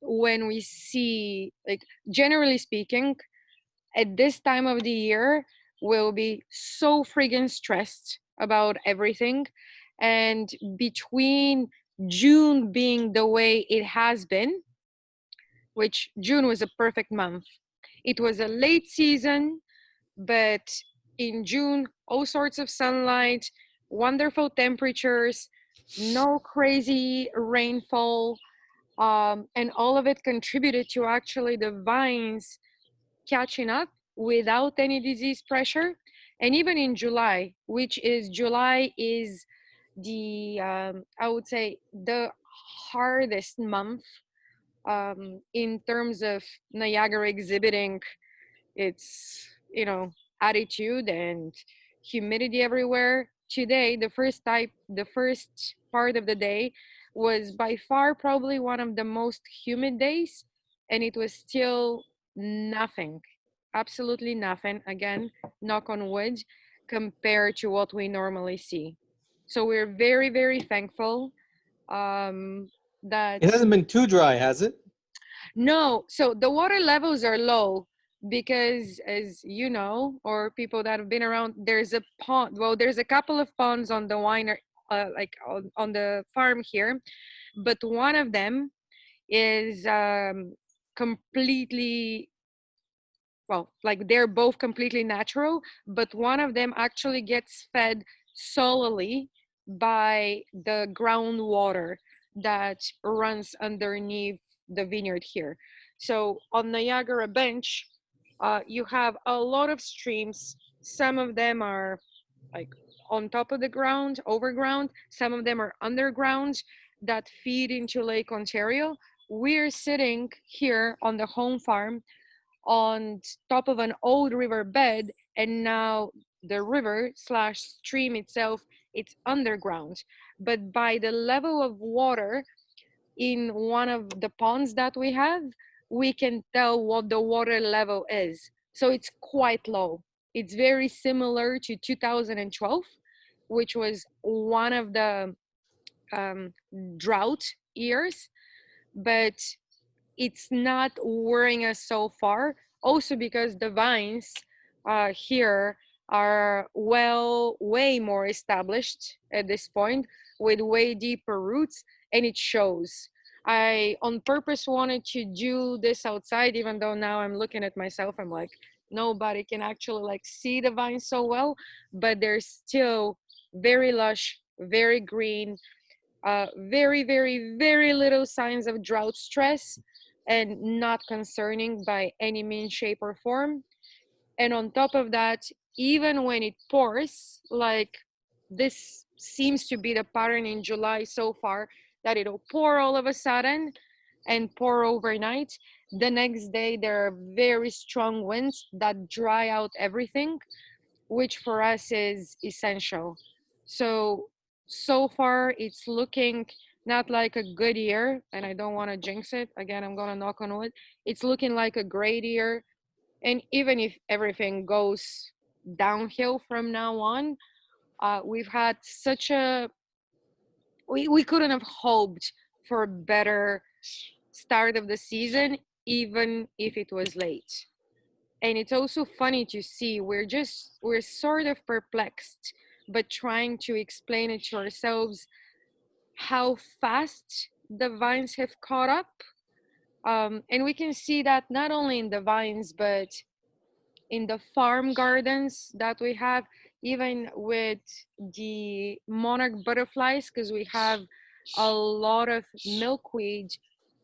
when we see, like, generally speaking, at this time of the year, we'll be so friggin' stressed about everything. And between June being the way it has been, which June was a perfect month, it was a late season, but in June, all sorts of sunlight, wonderful temperatures, no crazy rainfall, and all of it contributed to actually the vines catching up without any disease pressure. And even in July is the I would say the hardest month in terms of Niagara exhibiting its, attitude and humidity everywhere. Today, the first part of the day was by far probably one of the most humid days, and it was still nothing, absolutely nothing. Again, knock on wood, compared to what we normally see. So we're very, very thankful um, that It hasn't been too dry, has it? no, so the water levels are low because, as you know, or people that have been around, there's a pond. Well, there's a couple of ponds on the like on the farm here, but one of them is completely, well, like they're both completely natural, but one of them actually gets fed solely by the groundwater that runs underneath the vineyard here. So on Niagara Bench, you have a lot of streams. Some of them are like on top of the ground, overground. Some of them are underground that feed into Lake Ontario. We're sitting here on the home farm on top of an old river bed, and now the river slash stream itself, it's underground. But by the level of water in one of the ponds that we have, we can tell what the water level is. So it's quite low. It's very similar to 2012, which was one of the um, drought years, but it's not worrying us so far. Also because the vines here are way more established at this point, with way deeper roots, and it shows. I on purpose wanted to do this outside, even though now I'm looking at myself, I'm like, nobody can actually like see the vines so well, but they're still very lush, very green, very little signs of drought stress, and not concerning by any means, shape, or form. And on top of that, even when it pours, like this seems to be the pattern in July so far, that it'll pour all of a sudden and pour overnight. The next day, there are very strong winds that dry out everything, which for us is essential. So, so far, it's looking not like a good year, and I don't want to jinx it. Again, I'm going to knock on wood. It's looking like a great year. And even if everything goes downhill from now on, we've had we couldn't have hoped for a better start of the season, even if it was late. And it's also funny to see, we're sort of perplexed, but trying to explain it to ourselves how fast the vines have caught up. And we can see that not only in the vines, but in the farm gardens that we have, even with the monarch butterflies, because we have a lot of milkweed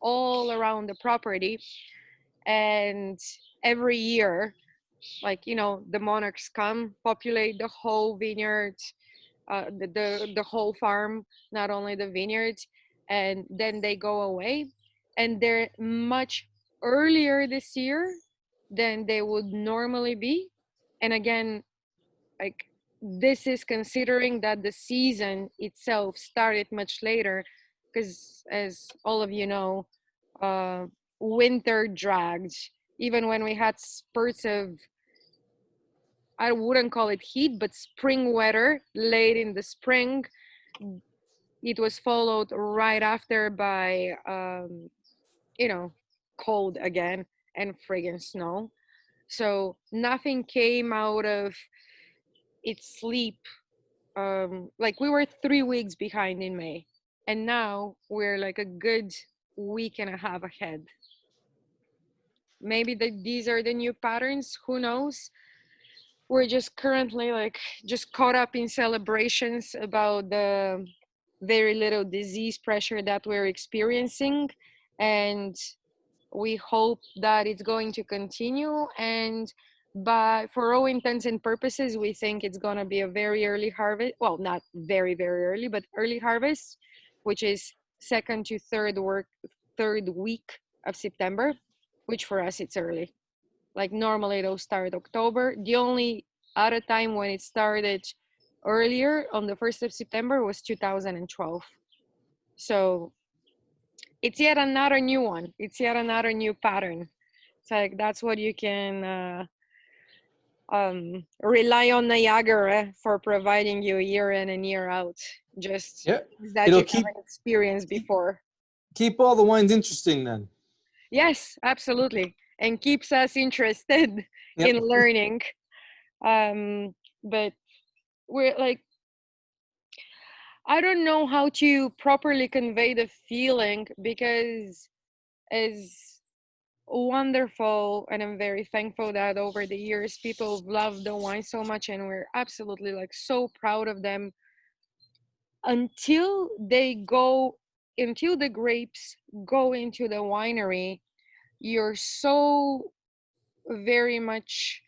all around the property. And every year, like, the monarchs come populate the whole vineyard, the whole farm, not only the vineyard, and then they go away, and they're much earlier this year than they would normally be. And again, like, this is considering that the season itself started much later, because as all of you know, uh, winter dragged. Even when we had spurts of, I wouldn't call it heat, but spring weather late in the spring, it was followed right after by you know, cold again and friggin' snow. So nothing came out of its sleep. Like we were 3 weeks behind in May, and now we're like a good week and a half ahead. Maybe these are the new patterns. Who knows? We're just currently like just caught up in celebrations about the very little disease pressure that we're experiencing, and we hope that it's going to continue. And but for all intents and purposes, we think it's going to be a very early harvest. Well, not very very early, but early harvest, which is second to third week of September, which for us it's early. Like normally it'll start October. The only other time when it started earlier on the 1st of September was 2012. So it's yet another new one. It's yet another new pattern. It's like that's what you can rely on Niagara for providing you year in and year out. Just Yeah. that It'll you haven't experienced before. keep all the wines interesting then. Yes, absolutely, and keeps us interested Yep. in learning. But we're like, I don't know how to properly convey the feeling because as wonderful, and I'm very thankful that over the years people have loved the wine so much and we're absolutely like so proud of them until until the grapes go into the winery. You're so very much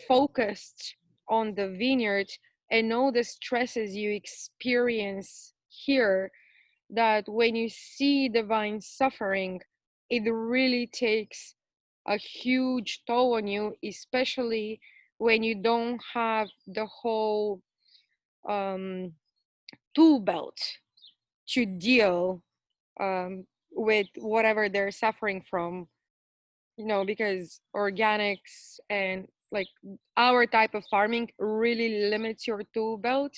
focused on the vineyard and all the stresses you experience here, that when you see the vine suffering, it really takes a huge toll on you, especially when you don't have the whole um, tool belt to deal with whatever they're suffering from. Because organics and like our type of farming really limits your tool belt,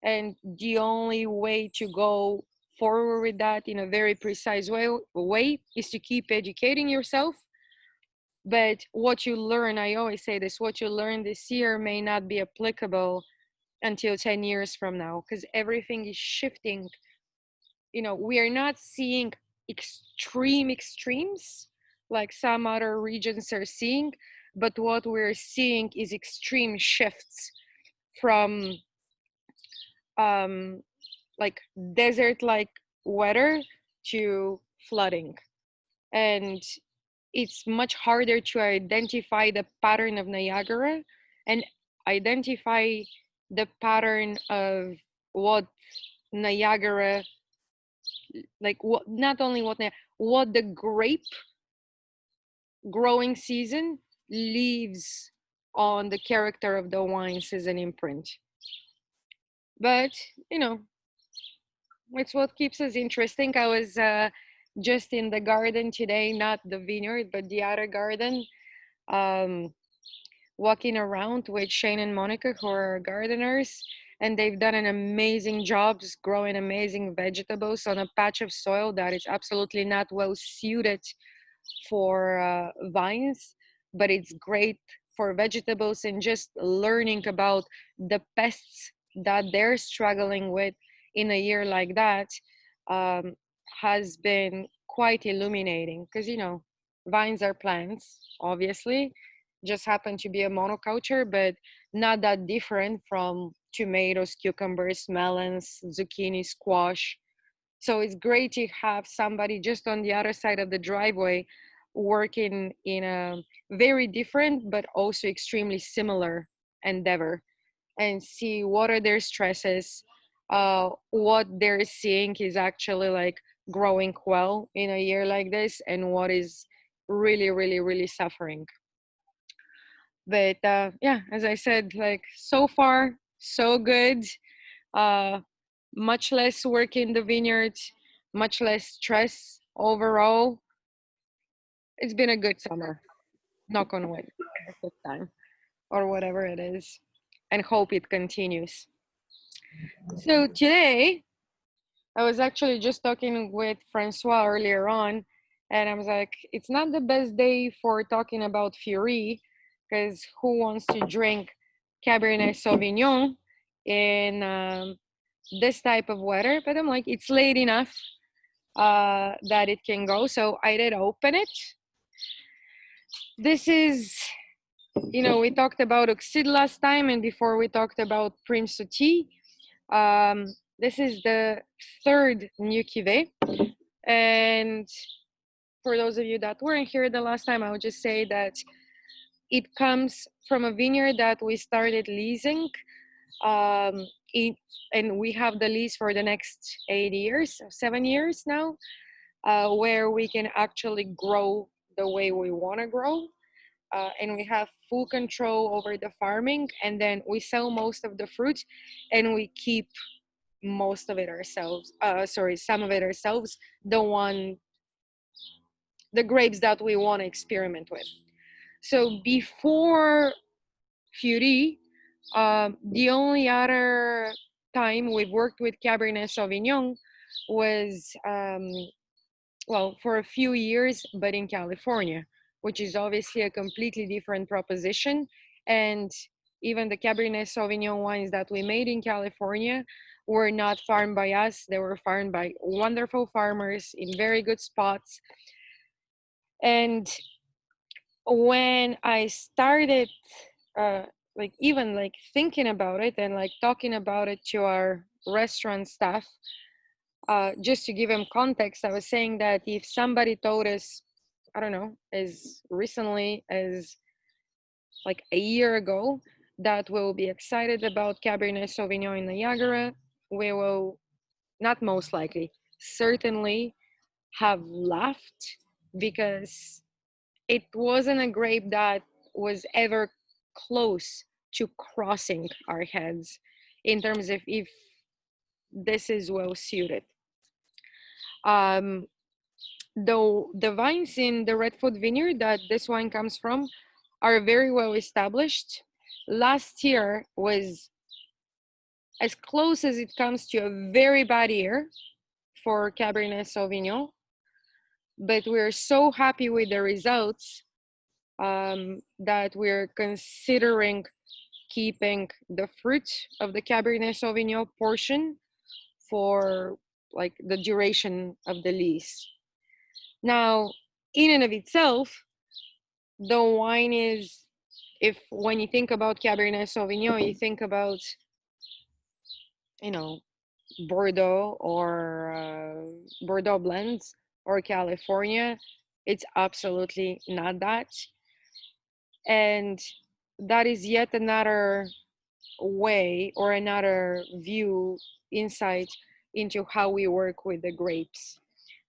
and the only way to go forward with that in a very precise way is to keep educating yourself. But what you learn, I always say this, what you learn this year may not be applicable until 10 years from now, because everything is shifting. We are not seeing extremes like some other regions are seeing, but what we're seeing is extreme shifts from um, like desert like weather to flooding. And it's much harder to identify the pattern of Niagara and identify the pattern of what Niagara, like what not only what the grape growing season leaves on the character of the wines as an imprint. But you know it's what keeps us interesting. I was just in the garden today, not the vineyard but the other garden, um, walking around with Shane and Monica, who are gardeners, and they've done an amazing job growing amazing vegetables on a patch of soil that is absolutely not well suited for vines, but it's great for vegetables. And just learning about the pests that they're struggling with in a year like that um, has been quite illuminating, because vines are plants, obviously, just happen to be a monoculture, but not that different from tomatoes, cucumbers, melons, zucchini, squash. So it's great to have somebody just on the other side of the driveway working in a very different but also extremely similar endeavor, and see what are their stresses, what they're seeing is actually like growing well in a year like this, and what is really, really, really suffering. But yeah, as I said, like so far, so good. Uh, Much less work in the vineyard, much less stress overall. It's been a good summer. Knock on wood, this time, or whatever it is, and hope it continues. So today I was actually just talking with Francois earlier on, and I was like, it's not the best day for talking about Furie, because who wants to drink Cabernet Sauvignon in this type of weather? But I'm like, it's late enough that it can go. So I did open it. This is, we talked about Oxide last time, and before we talked about Prince Tea. This is the third new cuvee. And for those of you that weren't here the last time, I would just say that it comes from a vineyard that we started leasing. Um, it, and we have the lease for the next 8 years, 7 years now, where we can actually grow the way we want to grow. And we have full control over the farming, and then we sell most of the fruit and we keep most of it ourselves, some of it ourselves, the the grapes that we want to experiment with. So before Fury, the only other time we've worked with Cabernet Sauvignon was well, for a few years, but in California, which is obviously a completely different proposition. And even the Cabernet Sauvignon wines that we made in California were not farmed by us. They were farmed by wonderful farmers in very good spots. And when I started, uh, like even like thinking about it and like talking about it to our restaurant staff, just to give him context, I was saying that if somebody told us, I don't know, as recently as like a year ago, that we'll be excited about Cabernet Sauvignon in Niagara, we will not most likely, certainly have laughed, because it wasn't a grape that was ever close to crossing our heads in terms of if this is well suited. Um, Though the vines in the Redfoot Vineyard that this wine comes from are very well established. Last year was as close as it comes to a very bad year for Cabernet Sauvignon, but we're so happy with the results that we're considering keeping the fruit of the Cabernet Sauvignon portion for like the duration of the lease. Now, in and of itself, the wine is, if when you think about Cabernet Sauvignon, you think about, you know, Bordeaux or Bordeaux blends or California. It's absolutely not that. And that is yet another way or another view, insight into how we work with the grapes.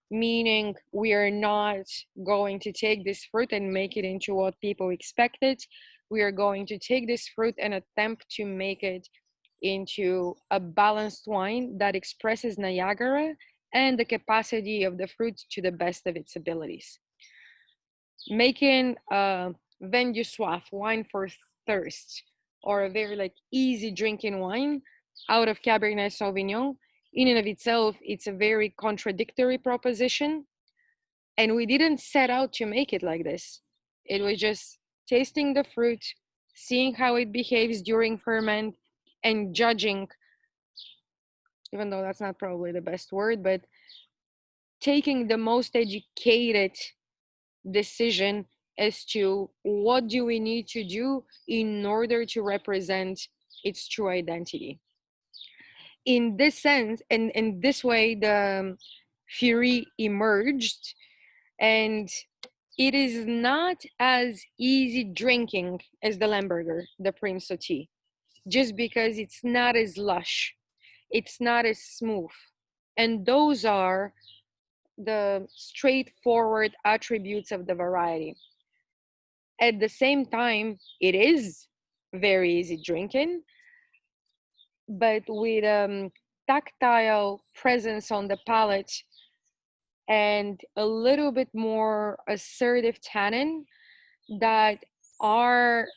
Meaning, we are not going to take this fruit and make it into what people expected. We are going to take this fruit and attempt to make it into a balanced wine that expresses Niagara and the capacity of the fruit to the best of its abilities. Making a vin du soif, wine for thirst, or a very like easy drinking wine out of Cabernet Sauvignon, in and of itself, it's a very contradictory proposition. And we didn't set out to make it like this. It was just tasting the fruit, seeing how it behaves during ferment, and judging, even though that's not probably the best word, but taking the most educated decision as to what do we need to do in order to represent its true identity. In this sense, and in this way, the Fury emerged, and it is not as easy drinking as the Lemberger, the Prince Tea, just because it's not as lush, it's not as smooth. And those are the straightforward attributes of the variety. At the same time, it is very easy drinking, but with tactile presence on the palate and a little bit more assertive tannin that are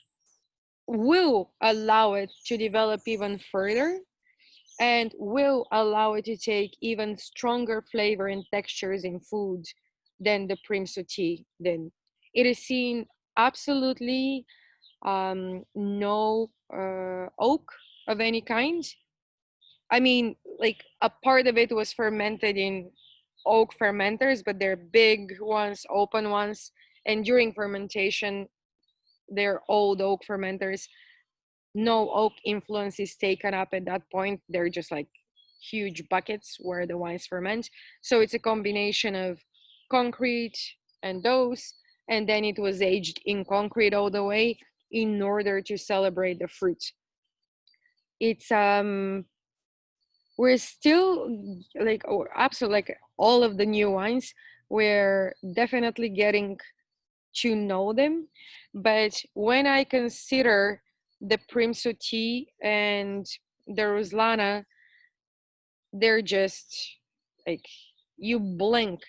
will allow it to develop even further. and will allow it to take even stronger flavor and textures in food than the Prim Suti. Then it is seen absolutely no oak of any kind. I mean, like a part of it was fermented in oak fermenters, but they're big ones, open ones. And during fermentation, they're old oak fermenters. No oak influence is taken up at that point. They're just like huge buckets where the wines ferment. So it's a combination of concrete and those, and then it was aged in concrete all the way in order to celebrate the fruit. It's we're still like, or absolutely, like all of the new wines, we're definitely getting to know them. But when I consider the Primsuti and the Ruslana, they're just like, you blink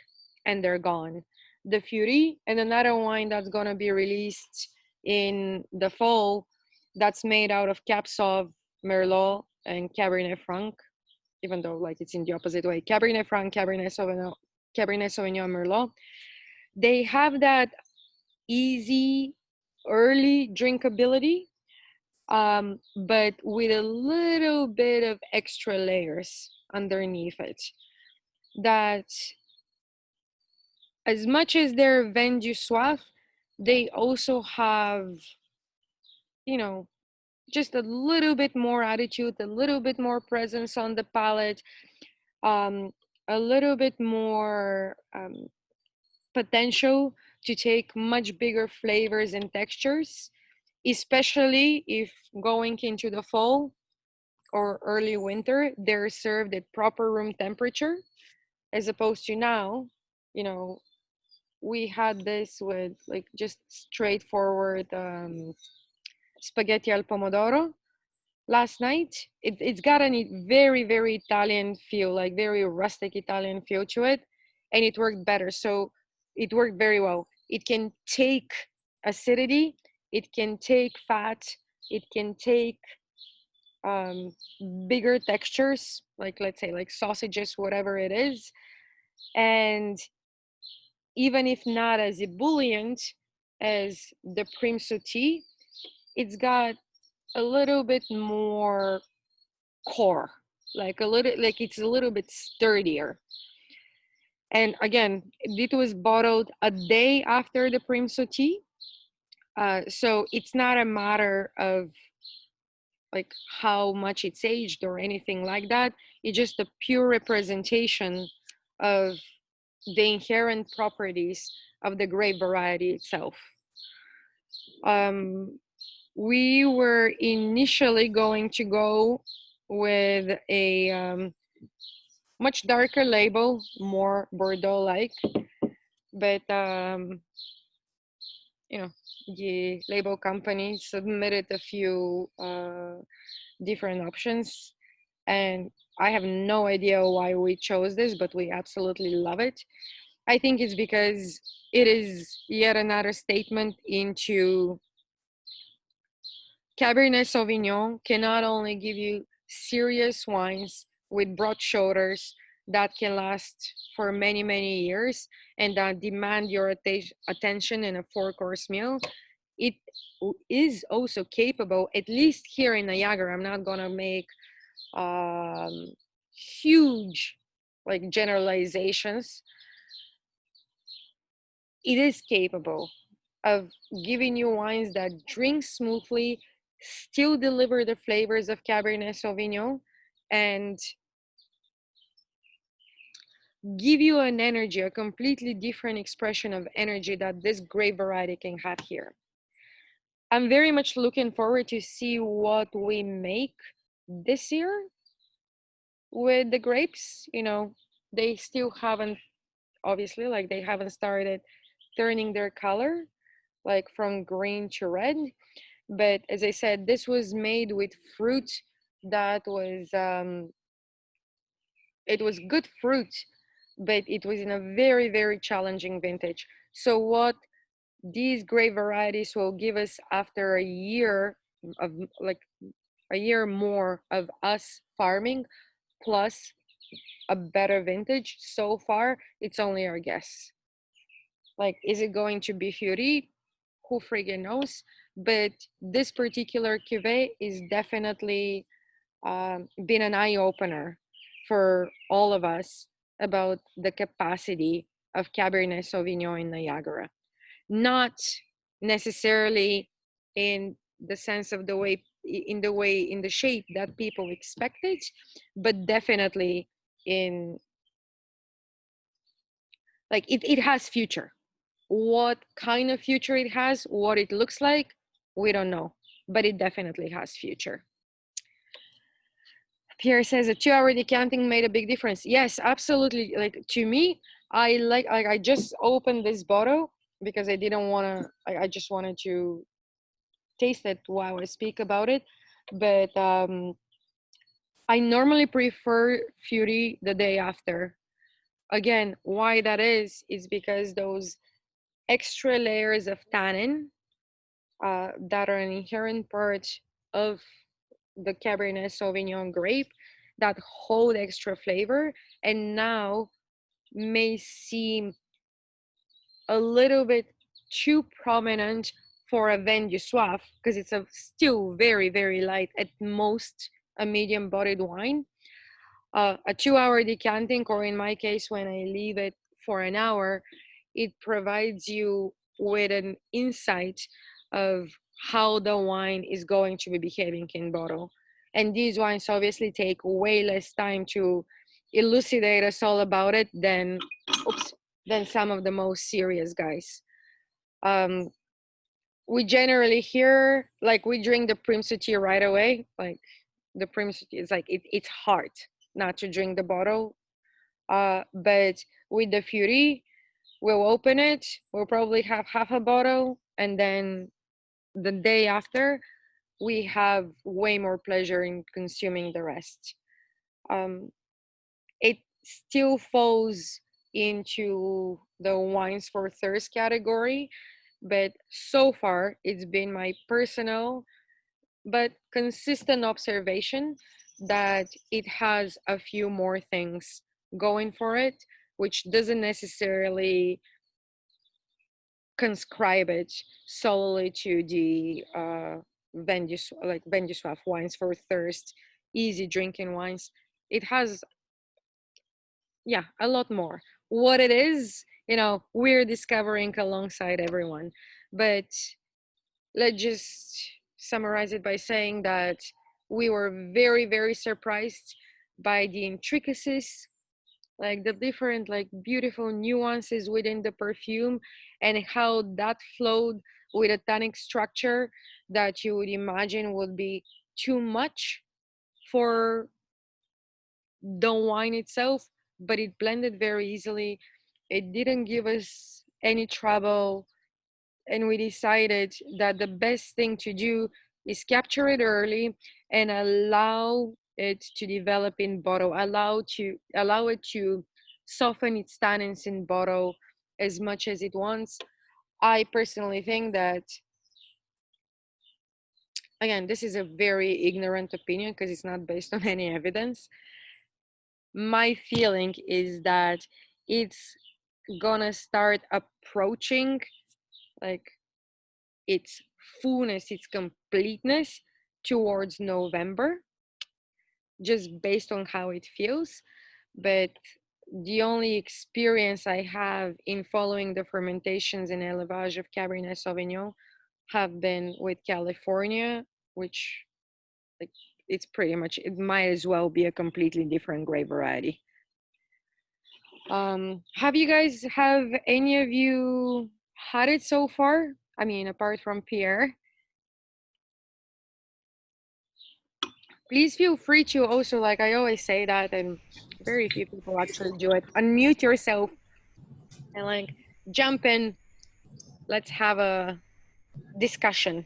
and they're gone. The Furie and another wine that's gonna be released in the fall, that's made out of Cab Sauv, Merlot, and Cabernet Franc, even though like it's in the opposite way. Cabernet Franc, Cabernet Sauvignon, Merlot. They have that easy early drinkability, but with a little bit of extra layers underneath it. That, as much as they're vin du soif, they also have, you know, just a little bit more attitude, a little bit more presence on the palate, um, a little bit more potential to take much bigger flavors and textures, especially if going into the fall or early winter, they're served at proper room temperature, as opposed to now, you know, we had this with like just straightforward spaghetti al pomodoro last night. It's got a very, very Italian feel, like very rustic Italian feel to it, and it worked better. So it worked very well. It can take acidity, it can take fat, it can take um, bigger textures, like let's say like sausages, whatever it is. And even if not as ebullient as the Prim Suti, it's got a little bit more core, like a little, like it's a little bit sturdier. And again, it was bottled a day after the Prim Suti, so it's not a matter of like how much it's aged or anything like that. It's just a pure representation of the inherent properties of the grape variety itself. Um, we were initially going to go with a much darker label, more Bordeaux like, but you know, the label company submitted a few different options, and I have no idea why we chose this, but we absolutely love it. I think it's because it is yet another statement into Cabernet Sauvignon can not only give you serious wines with broad shoulders that can last for many, many years and that demand your attention in a four-course meal, it is also capable, at least here in Niagara, I'm not gonna make um, huge like generalizations, it is capable of giving you wines that drink smoothly, still deliver the flavors of Cabernet Sauvignon, and give you an energy, a completely different expression of energy that this grape variety can have here. I'm very much looking forward to see what we make this year with the grapes. You know, they still haven't, obviously, like they haven't started turning their color, like from green to red. But as I said, this was made with fruit that was it was good fruit, but it was in a very, very challenging vintage. So what these grape varieties will give us after a year of like a year more of us farming plus a better vintage. So far, it's only our guess. Like, is it going to be Furie? Who friggin' knows? But this particular cuvee is definitely been an eye opener for all of us about the capacity of Cabernet Sauvignon in Niagara. Not necessarily in the sense of the way, in the shape that people expect it, but definitely in, like, it has future. What kind of future it has, what it looks like, we don't know, but it definitely has future. Pierre says a 2 hour decanting made a big difference. Yes, absolutely. Like, to me, I just opened this bottle because I didn't want to, I just wanted to taste it while I speak about it. But I normally prefer Fury the day after. Again, why that is because those extra layers of tannin that are an inherent part of the Cabernet Sauvignon grape that hold extra flavor and now may seem a little bit too prominent for a vin du soif because it's still very, very light, at most a medium bodied wine. A 2 hour decanting, or in my case, when I leave it for an hour, it provides you with an insight of how the wine is going to be behaving in bottle. And these wines obviously take way less time to elucidate us all about it than some of the most serious guys. Um, we generally hear, like, we drink the Prim Sutir right away. Like, the Prim Sutir is like, it's hard not to drink the bottle. But with the Fury, we'll open it, we'll probably have half a bottle, and then the day after, we have way more pleasure in consuming the rest. Um, it still falls into the wines for thirst category, but so far it's been my personal but consistent observation that it has a few more things going for it, which doesn't necessarily conscribe it solely to the vin du soif wines for thirst, easy drinking wines. It has, yeah, a lot more. What it is, we're discovering alongside everyone. But let's just summarize it by saying that we were very, very surprised by the intricacies, like the different, like, beautiful nuances within the perfume, and how that flowed with a tannic structure that you would imagine would be too much for the wine itself, but it blended very easily. It didn't give us any trouble, and we decided that the best thing to do is capture it early and allow it to develop in bottle, allow it to soften its tannins in bottle as much as it wants. I personally think that, again, this is a very ignorant opinion because it's not based on any evidence. My feeling is that it's gonna start approaching, like, its fullness, its completeness towards November, just based on how it feels. But the only experience I have in following the fermentations and élevage of Cabernet Sauvignon have been with California, which, like, it's pretty much, it might as well be a completely different grape variety. Have any of you had it so far? I mean, apart from Pierre. Please feel free to also, like I always say that, and very few people actually do it, unmute yourself and, like, jump in. Let's have a discussion.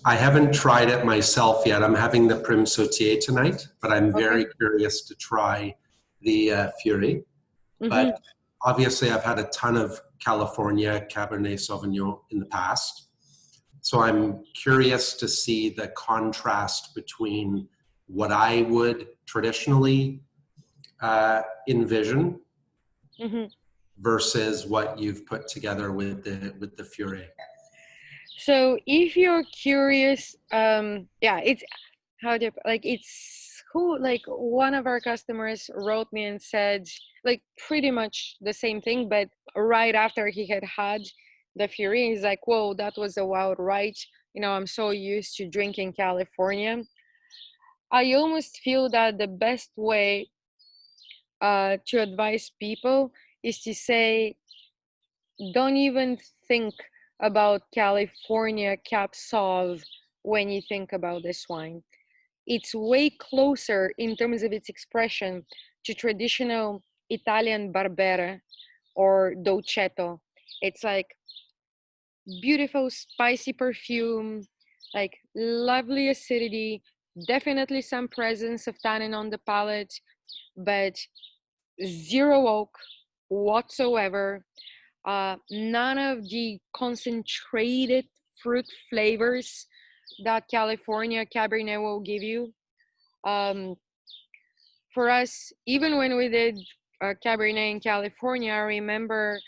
I haven't tried it myself yet. I'm having the Prim Sautier tonight, but I'm Okay. very curious to try the Fury. Mm-hmm. But obviously, I've had a ton of California Cabernet Sauvignon in the past. So I'm curious to see the contrast between what I would traditionally envision versus what you've put together with the Furie. So if you're curious, yeah, it's how do you, like it's who like one of our customers wrote me and said like pretty much the same thing, but right after he had the Fury, he's like, "Whoa, that was a wild ride." You know, I'm so used to drinking California. I almost feel that the best way to advise people is to say, don't even think about California Cab Sauv when you think about this wine. It's way closer in terms of its expression to traditional Italian Barbera or Dolcetto. It's like beautiful spicy perfume, like lovely acidity, definitely some presence of tannin on the palate, but zero oak whatsoever. None of the concentrated fruit flavors that California Cabernet will give you. Um, for us, even when we did Cabernet in California, I remember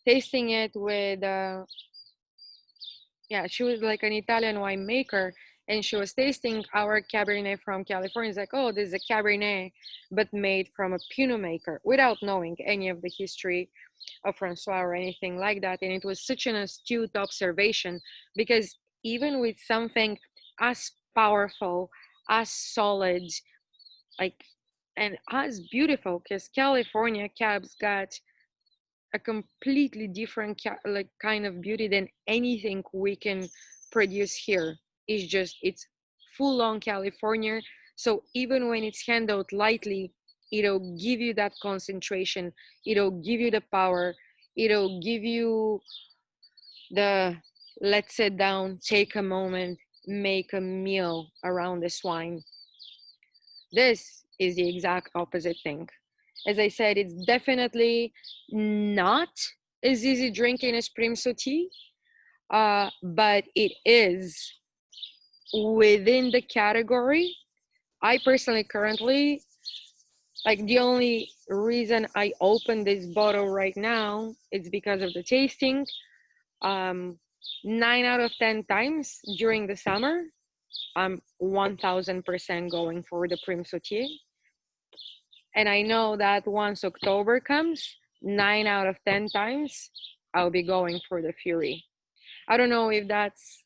tasting it with, yeah, she was like an Italian winemaker, and she was tasting our Cabernet from California. It's like, oh, this is a Cabernet, but made from a Pinot maker, without knowing any of the history of Francois or anything like that. And it was such an astute observation, because even with something as powerful, as solid, like, and as beautiful, because California cabs got a completely different like kind of beauty than anything we can produce here. It's just, it's full on California. So even when it's handled lightly, it'll give you that concentration, it'll give you the power, it'll give you the let's sit down, take a moment, make a meal around this wine. This is the exact opposite thing. As I said, it's definitely not as easy drinking as Primso tea, but it is within the category. I personally currently, like, the only reason I opened this bottle right now is because of the tasting. 9 out of 10 times during the summer, I'm 1000% going for the Primso tea. And I know that once October comes, 9 out of 10 times, I'll be going for the Fury. I don't know if that's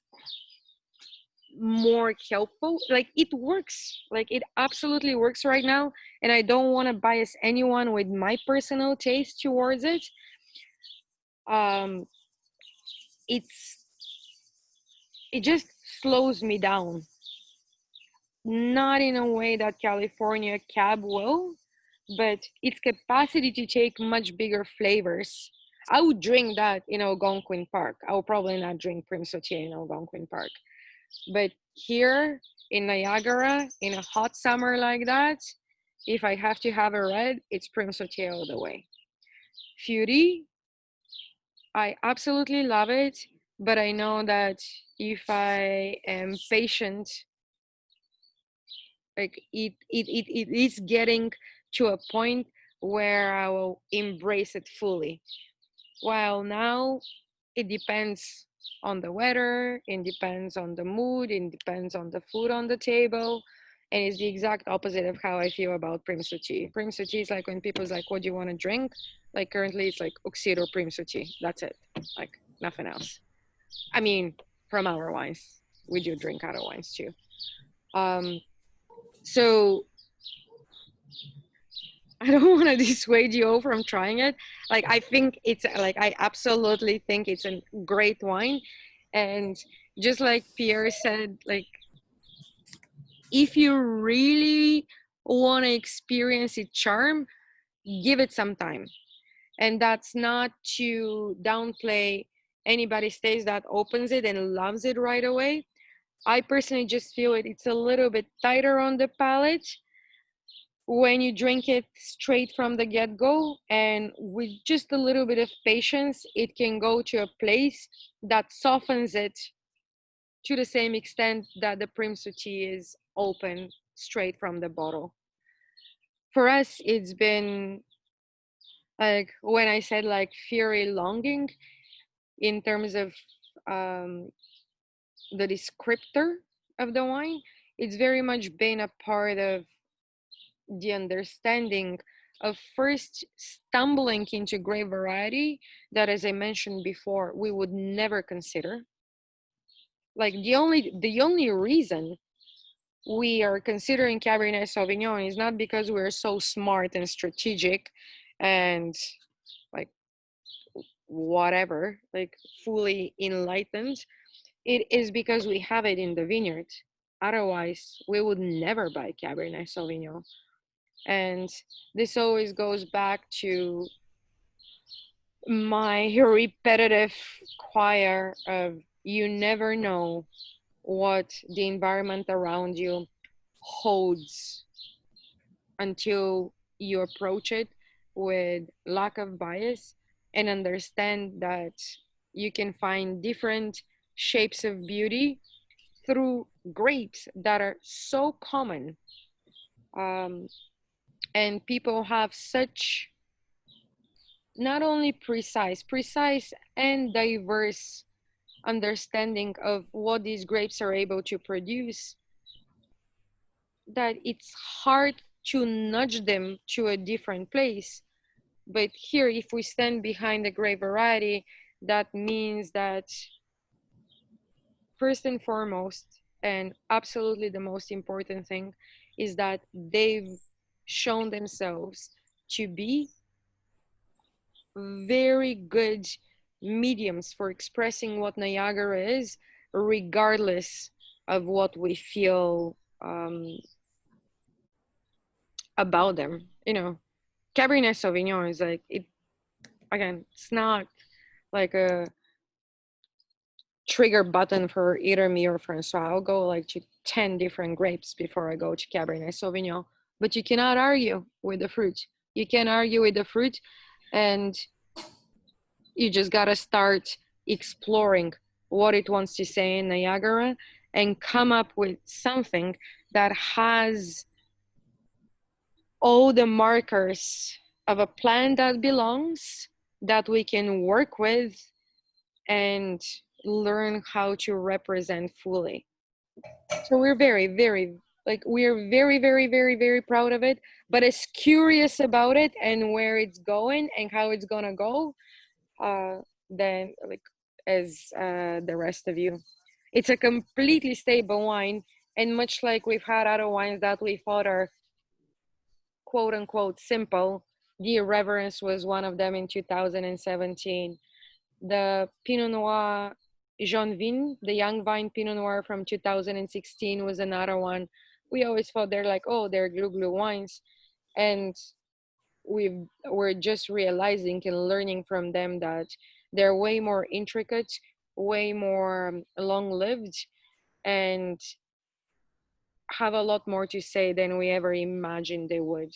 more helpful. Like, it works. Like, it absolutely works right now. And I don't want to bias anyone with my personal taste towards it. Um, it's it just slows me down. Not in a way that California Cab will, but its capacity to take much bigger flavors. I would drink that in Algonquin Park. I will probably not drink Prim Sautier in Algonquin Park. But here in Niagara, in a hot summer like that, if I have to have a red, it's Prim Sautier all the way. Fury, I absolutely love it, but I know that if I am patient, like it is getting to a point where I will embrace it fully. While now it depends on the weather, it depends on the mood, it depends on the food on the table. And it's the exact opposite of how I feel about Prim Suchi. Prim Suchi is like when people's like, what do you want to drink? Like currently it's like Oxiro Prim Suchi. That's it. Like nothing else. I mean, from our wines. We do drink other wines too. So I don't want to dissuade you from trying it. Like, I think it's like, I absolutely think it's a great wine. And just like Pierre said, like, if you really want to experience its charm, give it some time. And that's not to downplay anybody's taste that opens it and loves it right away. I personally just feel it's a little bit tighter on the palate when you drink it straight from the get-go, and with just a little bit of patience it can go to a place that softens it to the same extent that the Primsu tea is open straight from the bottle. For us, it's been like when I said like Fury longing in terms of um, the descriptor of the wine, it's very much been a part of the understanding of first stumbling into grape variety that, as I mentioned before, we would never consider. Like the only reason we are considering Cabernet Sauvignon is not because we're so smart and strategic and like whatever, like fully enlightened. It is because we have it in the vineyard. Otherwise, we would never buy Cabernet Sauvignon. And this always goes back to my repetitive choir of you never know what the environment around you holds until you approach it with lack of bias and understand that you can find different shapes of beauty through grapes that are so common. Um, and people have such not only precise and diverse understanding of what these grapes are able to produce that it's hard to nudge them to a different place. But here, if we stand behind the grape variety, that means that first and foremost, and absolutely the most important thing, is that they've shown themselves to be very good mediums for expressing what Niagara is, regardless of what we feel about them. Cabernet Sauvignon is like it again. It's not like a trigger button for either me or Francois. I'll go like to 10 different grapes before I go to Cabernet Sauvignon. But you cannot argue with the fruit. You can argue with the fruit, and you just gotta start exploring what it wants to say in Niagara and come up with something that has all the markers of a plant that belongs, that we can work with and learn how to represent fully. So we're very, very, like, we're very, very, very, very proud of it, but as curious about it and where it's going and how it's gonna go, uh, than like as the rest of you. It's a completely stable wine, and much like we've had other wines that we thought are quote unquote simple, the Irreverence was one of them in 2017. The Pinot Noir Jean Vin, the Young Vine Pinot Noir from 2016 was another one. We always thought they're like, oh, they're glue wines. And we're just realizing and learning from them that they're way more intricate, way more long-lived, and have a lot more to say than we ever imagined they would.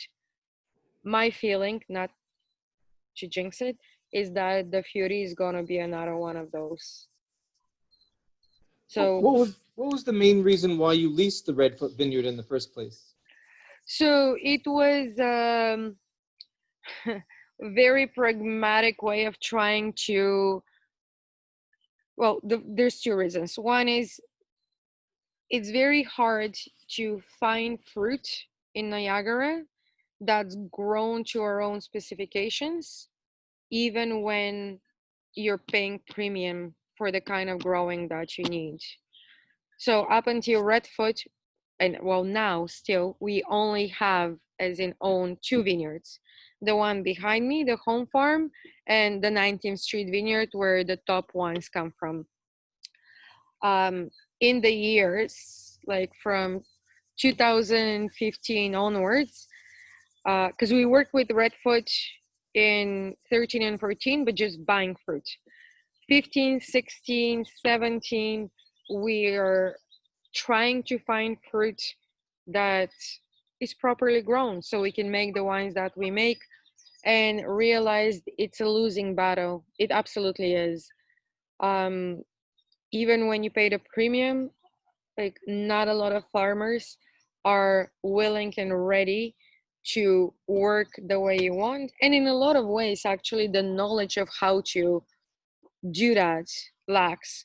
My feeling, not to jinx it, is that the Fury is gonna be another one of those. What So, was the main reason why you leased the Redfoot Vineyard in the first place? so it was very pragmatic way of trying to, well, there's two reasons. One is it's very hard to find fruit in Niagara that's grown to our own specifications, even when you're paying premium for the kind of growing that you need. So up until Redfoot, and well, now still, we only have, as in own, two vineyards. The one behind me, the home farm, and the 19th Street Vineyard, where the top wines come from. In the years, like from 2015 onwards, because we worked with Redfoot in 13 and 14, but just buying fruit. 15, 16, 17, we are trying to find fruit that is properly grown so we can make the wines that we make, and realized it's a losing battle. It absolutely is. even when you pay the premium, like not a lot of farmers are willing and ready to work the way you want. And in a lot of ways, actually, the knowledge of how to do that lacks.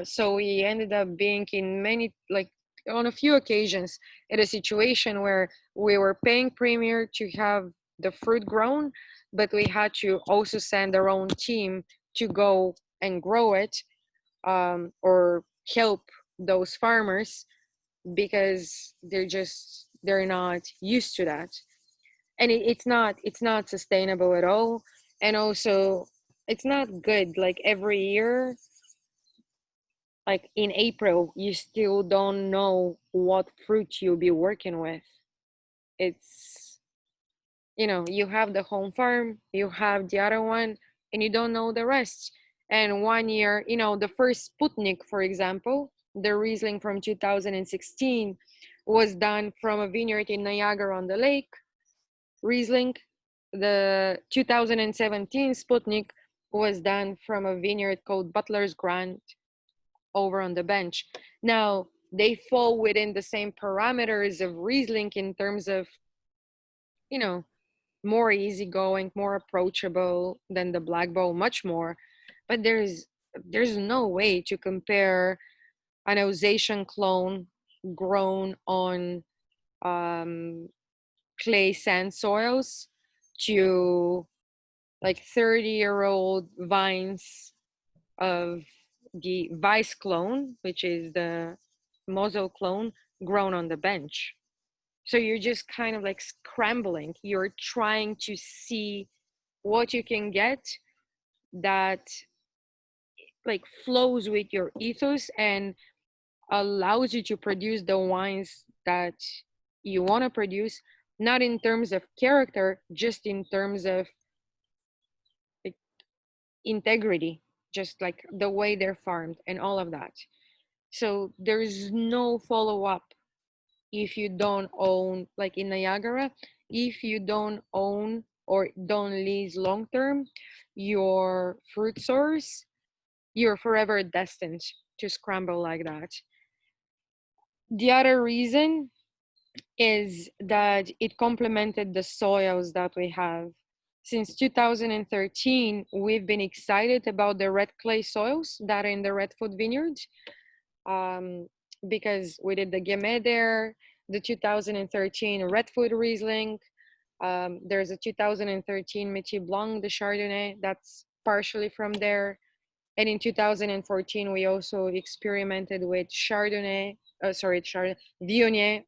So we ended up being in many, like on a few occasions, in a situation where we were paying premier to have the fruit grown, but we had to also send our own team to go and grow it, or help those farmers, because they're not used to that. And it's not sustainable at all. And also it's not good. Like every year, like in April, you still don't know what fruit you'll be working with. It's, you have the home farm, you have the other one, and you don't know the rest. And one year, the first Sputnik, for example, the Riesling from 2016, was done from a vineyard in Niagara on the Lake. Riesling, the 2017 Sputnik, was done from a vineyard called Butler's Grant over on the bench. Now, they fall within the same parameters of Riesling in terms of, you know, more easygoing, more approachable than the Black Bowl, much more. But there's no way to compare an Alsatian clone grown on um, clay sand soils to like 30-year-old vines of the Weiss clone, which is the Mosel clone, grown on the bench. So you're just kind of like scrambling. You're trying to see what you can get that like flows with your ethos and allows you to produce the wines that you want to produce, not in terms of character, just in terms of like integrity, just like the way they're farmed and all of that. So there's no follow up if you don't own, like in Niagara, if you don't own or don't lease long term your fruit source, you're forever destined to scramble like that. The other reason is that it complemented the soils that we have. Since 2013, we've been excited about the red clay soils that are in the Redfoot Vineyard, um, because we did the Gamay there, the 2013 Redfoot Riesling. There's a 2013 Métier Blanc de Chardonnay that's partially from there. And in 2014, we also experimented with Viognier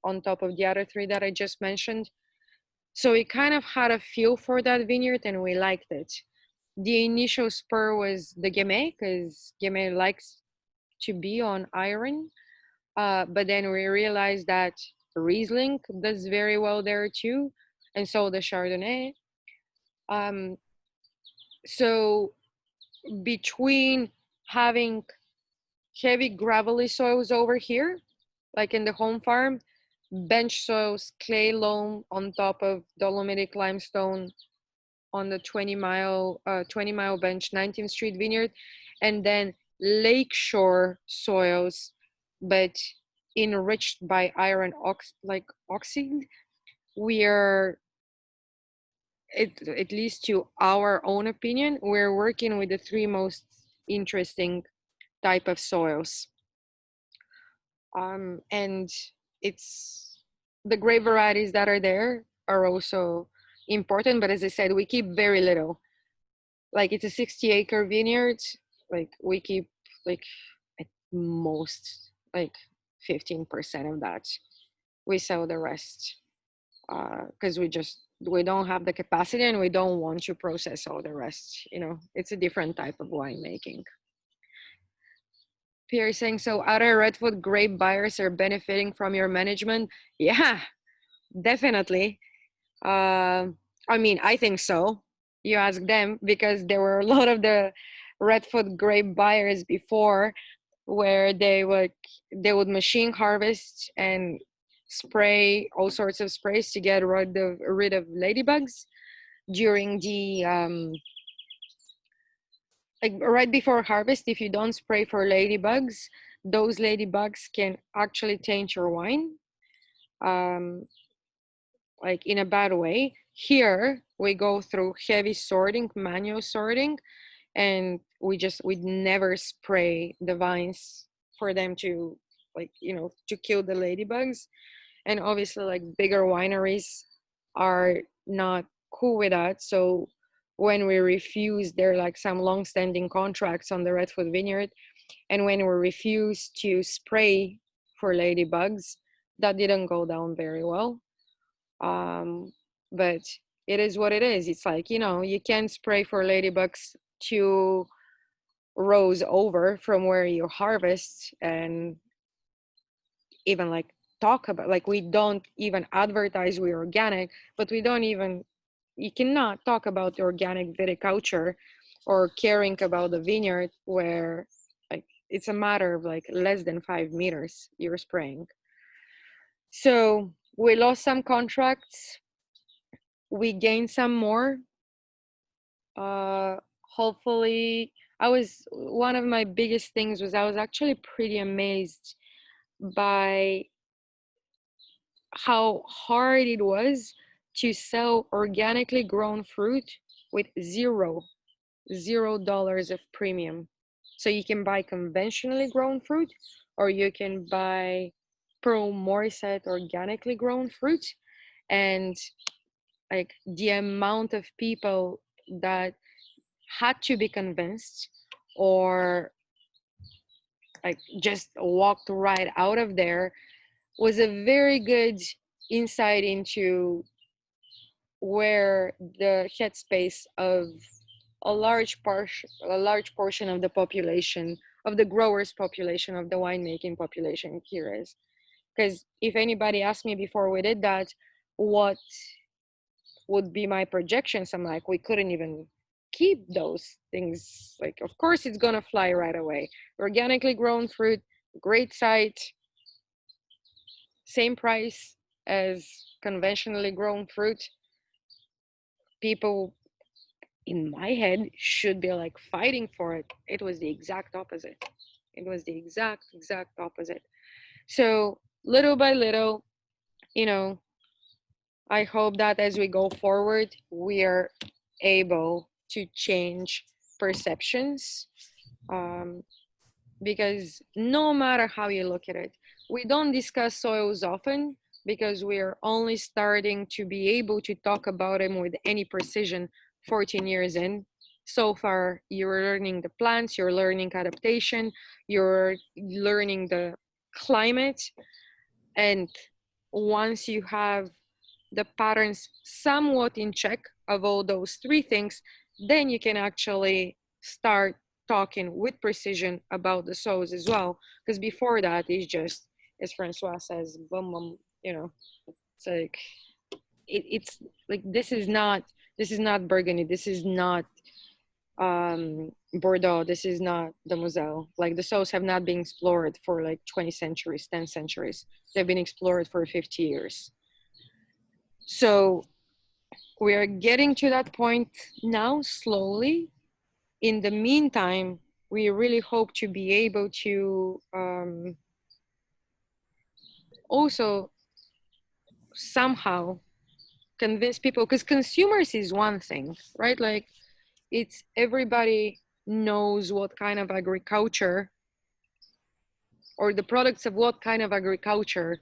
on top of the other three that I just mentioned. So we kind of had a feel for that vineyard and we liked it. The initial spur was the Gamay, because Gamay likes to be on iron. But then we realized that Riesling does very well there too, and so the Chardonnay. Um, so between having heavy gravelly soils over here, like in the home farm, bench soils, clay loam on top of dolomitic limestone on the 20 mile bench 19th Street Vineyard, and then lakeshore soils, but enriched by iron oxide. We are, at least to our own opinion, we're working with the three most interesting type of soils. And it's the grape varieties that are there are also important, but as I said, we keep very little. Like it's a 60-acre vineyard, like we keep like at most like 15% of that. We sell the rest because we don't have the capacity and we don't want to process all the rest. It's a different type of winemaking. Pierre is saying, so other Redwood grape buyers are benefiting from your management? Yeah, definitely. I mean, I think so. You ask them, because there were a lot of the Redwood grape buyers before, where they would machine harvest and spray all sorts of sprays to get rid of ladybugs during like right before harvest, if you don't spray for ladybugs, those ladybugs can actually taint your wine, um, like in a bad way. Here we go through heavy sorting, manual sorting, and we never spray the vines for them to, like, to kill the ladybugs. And obviously, like, bigger wineries are not cool with that. So when we refuse, there are like some long-standing contracts on the Redwood Vineyard, and when we refuse to spray for ladybugs, that didn't go down very well. But it is what it is. It's like, you can spray for ladybugs 2 rows over from where you harvest, and even like talk about, like, we don't even advertise we're organic, but we don't even, you cannot talk about the organic viticulture or caring about the vineyard where, like, it's a matter of like less than 5 meters you're spraying. So we lost some contracts, we gained some more. uh Hopefully, I was, one of my biggest things was I was actually pretty amazed by how hard it was to sell organically grown fruit with $0 of premium. So you can buy conventionally grown fruit, or you can buy Pearl Morissette organically grown fruit. And like the amount of people that had to be convinced, or like just walked right out of there, was a very good insight into where the headspace of a large portion of the population, of the growers population, of the winemaking population here is. Because if anybody asked me before we did that, what would be my projections, I'm like, we couldn't even keep those things. Like, of course it's gonna fly right away. Organically grown fruit, great site, same price as conventionally grown fruit. People in my head should be like fighting for it. It was the exact opposite. It was the exact opposite. So little by little, you know, I hope that as we go forward, we are able to change perceptions. Um, because no matter how you look at it, we don't discuss soils often because we are only starting to be able to talk about them with any precision 14 years in. So far, you're learning the plants, you're learning adaptation, you're learning the climate. And once you have the patterns somewhat in check of all those 3 things, then you can actually start talking with precision about the soils as well. Because before that, it's just, as Francois says, boom, boom, it's like, it's like, this is not Burgundy, this is not Bordeaux, this is not the Moselle. Like, the soils have not been explored for like 20 centuries, 10 centuries. They've been explored for 50 years. So we are getting to that point now, slowly. In the meantime, we really hope to be able to also somehow convince people, because consumers is one thing, right? Like, it's everybody knows what kind of agriculture, or the products of what kind of agriculture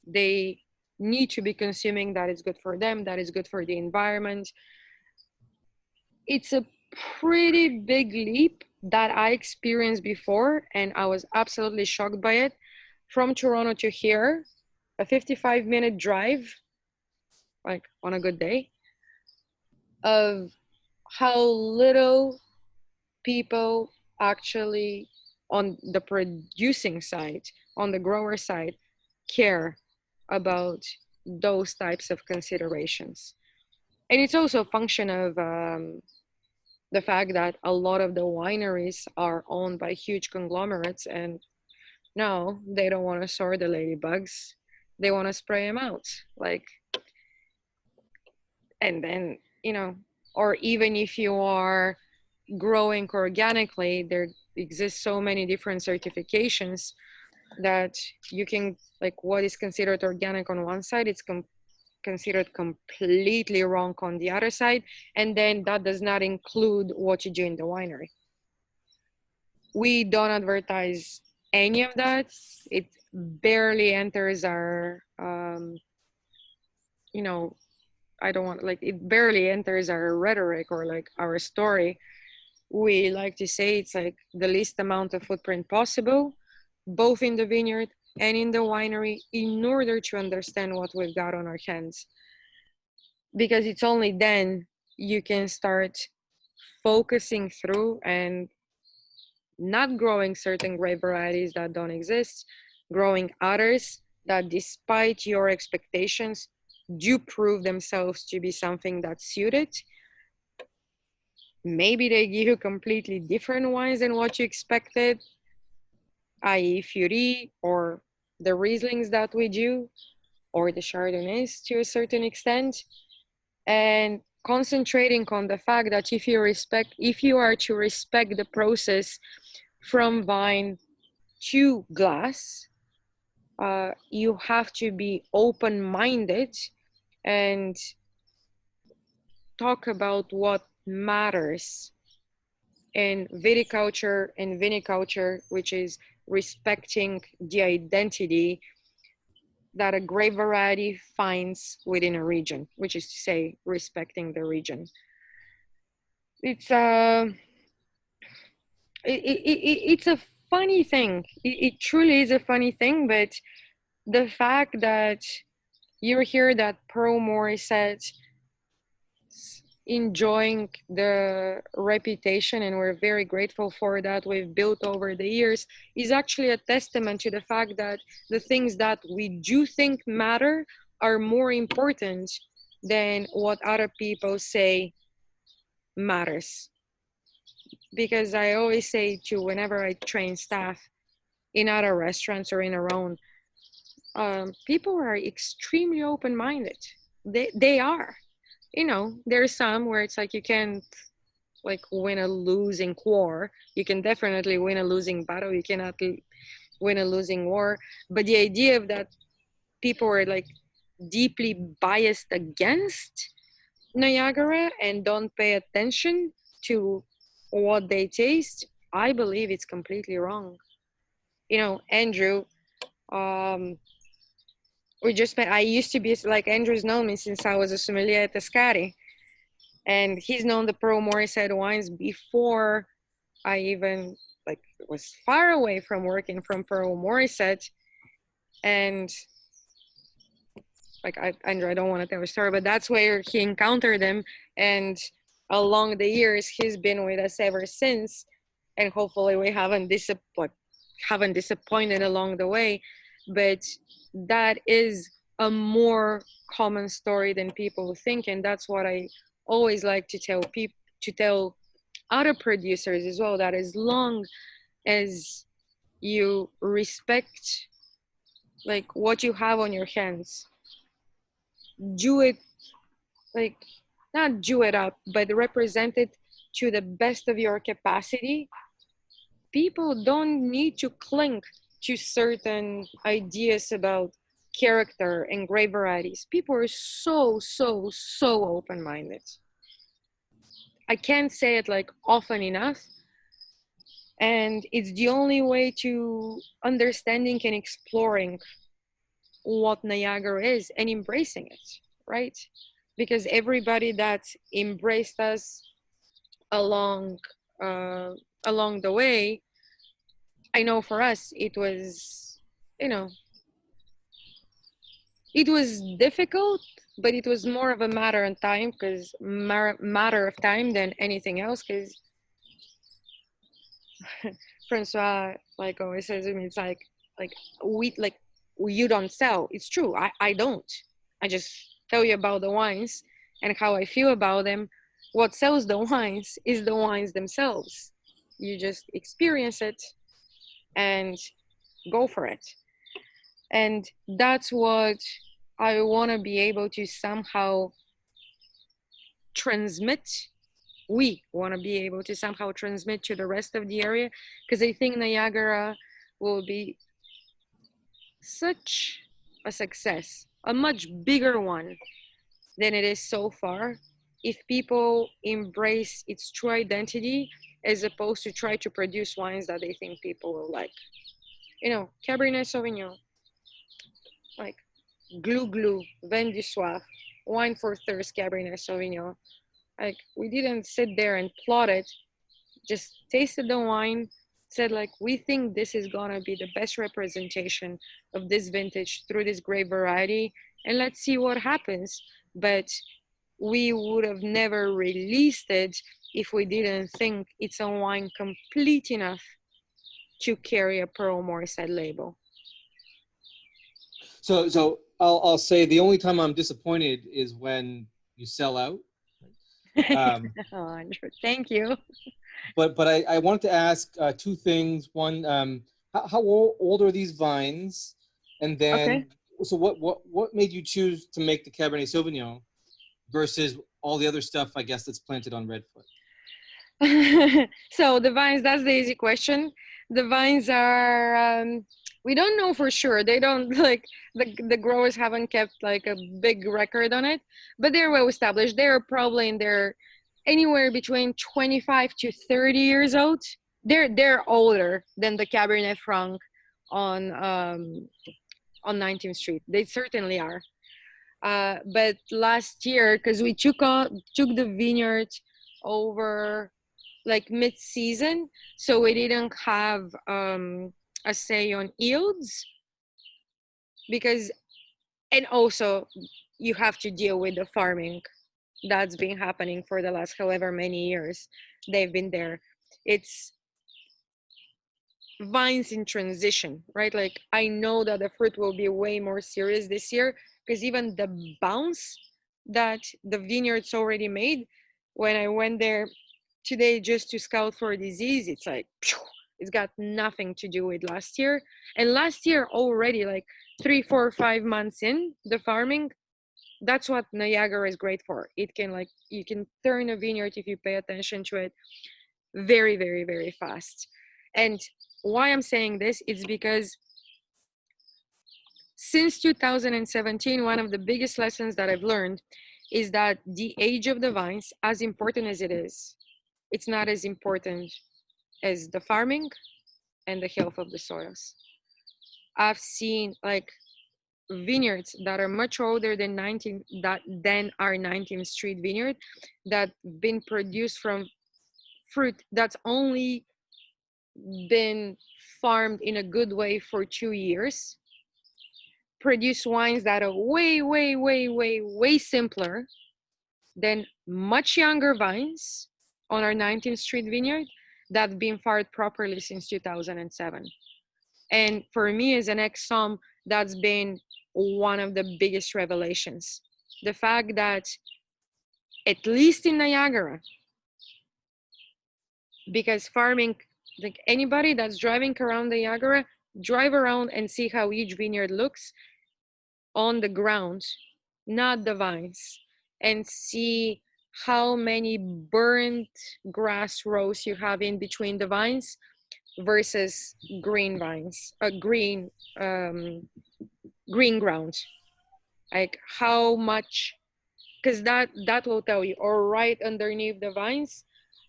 they need to be consuming, that is good for them, that is good for the environment. It's a pretty big leap that I experienced before, and I was absolutely shocked by it. From Toronto to here, a 55-minute drive, like on a good day, of how little people actually on the producing side, on the grower side, care about those types of considerations. And it's also a function of the fact that a lot of the wineries are owned by huge conglomerates, and no, they don't want to sort the ladybugs, they want to spray them out. Like, and then, or even if you are growing organically, there exist so many different certifications that you can, like, what is considered organic on one side, it's considered completely wrong on the other side. And then that does not include what you do in the winery. We don't advertise any of that. It barely enters our, you know, I don't want, like, it barely enters our rhetoric or like our story. We like to say it's like the least amount of footprint possible, both in the vineyard and in the winery, in order to understand what we've got on our hands. Because it's only then you can start focusing through and not growing certain grape varieties that don't exist, growing others that, despite your expectations, do prove themselves to be something that's suited. Maybe they give you completely different wines than what you expected, i.e. Furie or the Rieslings that we do, or the Chardonnays to a certain extent. And concentrating on the fact that if you are to respect the process from vine to glass, you have to be open-minded and talk about what matters in viticulture and viniculture, which is respecting the identity that a grape variety finds within a region, which is to say, respecting the region. It's it's a funny thing. It truly is a funny thing, but the fact that you hear that Pearl Morissette enjoying the reputation, and we're very grateful for that, we've built over the years, is actually a testament to the fact that the things that we do think matter are more important than what other people say matters. Because I always say to, whenever I train staff in other restaurants or in our own, people are extremely open-minded. They are. You know, there's some where it's like you can't like win a losing war. You can definitely win a losing battle. You cannot win a losing war. But the idea of that people are like deeply biased against Niagara and don't pay attention to what they taste, I believe it's completely wrong. You know, Andrew, we just met. I used to be, like, Andrew's known me since I was a sommelier at Tascari, and he's known the Pearl Morissette wines before I even like was far away from working from Pearl Morissette. And like, Andrew, I don't want to tell a story, but that's where he encountered them, and along the years he's been with us ever since, and hopefully we haven't disappointed along the way. But that is a more common story than people think, and that's what I always like to tell people, to tell other producers as well, that as long as you respect like what you have on your hands, do it, like, not do it up, but represent it to the best of your capacity. People don't need to cling to certain ideas about character and grape varieties. People are so open-minded. I can't say it like often enough. And it's the only way to understanding and exploring what Niagara is and embracing it, right? Because everybody that embraced us along along the way, I know for us it was, you know, it was difficult, but it was more of a matter of time, because matter of time than anything else. Because Francois like always says to me, it's like we like you don't sell. It's true. I don't. I just tell you about the wines and how I feel about them. What sells the wines is the wines themselves. You just experience it and go for it. And that's what I want to be able to somehow transmit we want to be able to somehow transmit to the rest of the area, because I think Niagara will be such a success, a much bigger one than it is so far, if people embrace its true identity as opposed to try to produce wines that they think people will like. You know, Cabernet Sauvignon, like glue glue, vin du soif, wine for thirst, Cabernet Sauvignon. Like we didn't sit there and plot it, just tasted the wine, said like we think this is gonna be the best representation of this vintage through this grape variety, and let's see what happens. But we would have never released it if we didn't think it's a wine complete enough to carry a Pearl Morissette label. So I'll say the only time I'm disappointed is when you sell out. Um, Oh, Andrew, thank you. but I wanted to ask two things. One, how old are these vines? And Okay. then, so what made you choose to make the Cabernet Sauvignon versus all the other stuff, I guess, that's planted on Redfoot? So the vines, that's the easy question. The vines are, we don't know for sure. They don't like the growers haven't kept like a big record on it, but they're well established. They're probably in their anywhere between 25 to 30 years old. They're older than the Cabernet Franc on 19th Street. They certainly are. But last year, because we took the vineyard over like mid-season, so we didn't have a say on yields, because and also you have to deal with the farming that's been happening for the last however many years they've been there. It's vines in transition, right? Like I know that the fruit will be way more serious this year, because even the bounce that the vineyards already made, when I went there today just to scout for disease, it's like it's got nothing to do with last year. And last year already, like 3 4 5 months in the farming, that's what Niagara is great for. It can like you can turn a vineyard if you pay attention to it very very very fast. And why I'm saying this is because since 2017, one of the biggest lessons that I've learned is that the age of the vines, as important as it is, it's not as important as the farming and the health of the soils. I've seen like vineyards that are much older than 19 that than our 19th Street vineyard that been produced from fruit that's only been farmed in a good way for 2 years, produce wines that are way, way, way, way, way simpler than much younger vines on our 19th Street vineyard that have been farmed properly since 2007. And for me, as an ex-som, that's been one of the biggest revelations. The fact that, at least in Niagara, because farming, like anybody that's driving around Niagara, drive around and see how each vineyard looks on the ground, not the vines, and see how many burnt grass rows you have in between the vines versus green vines, um, green ground. Like how much, because that will tell you. Or right underneath the vines,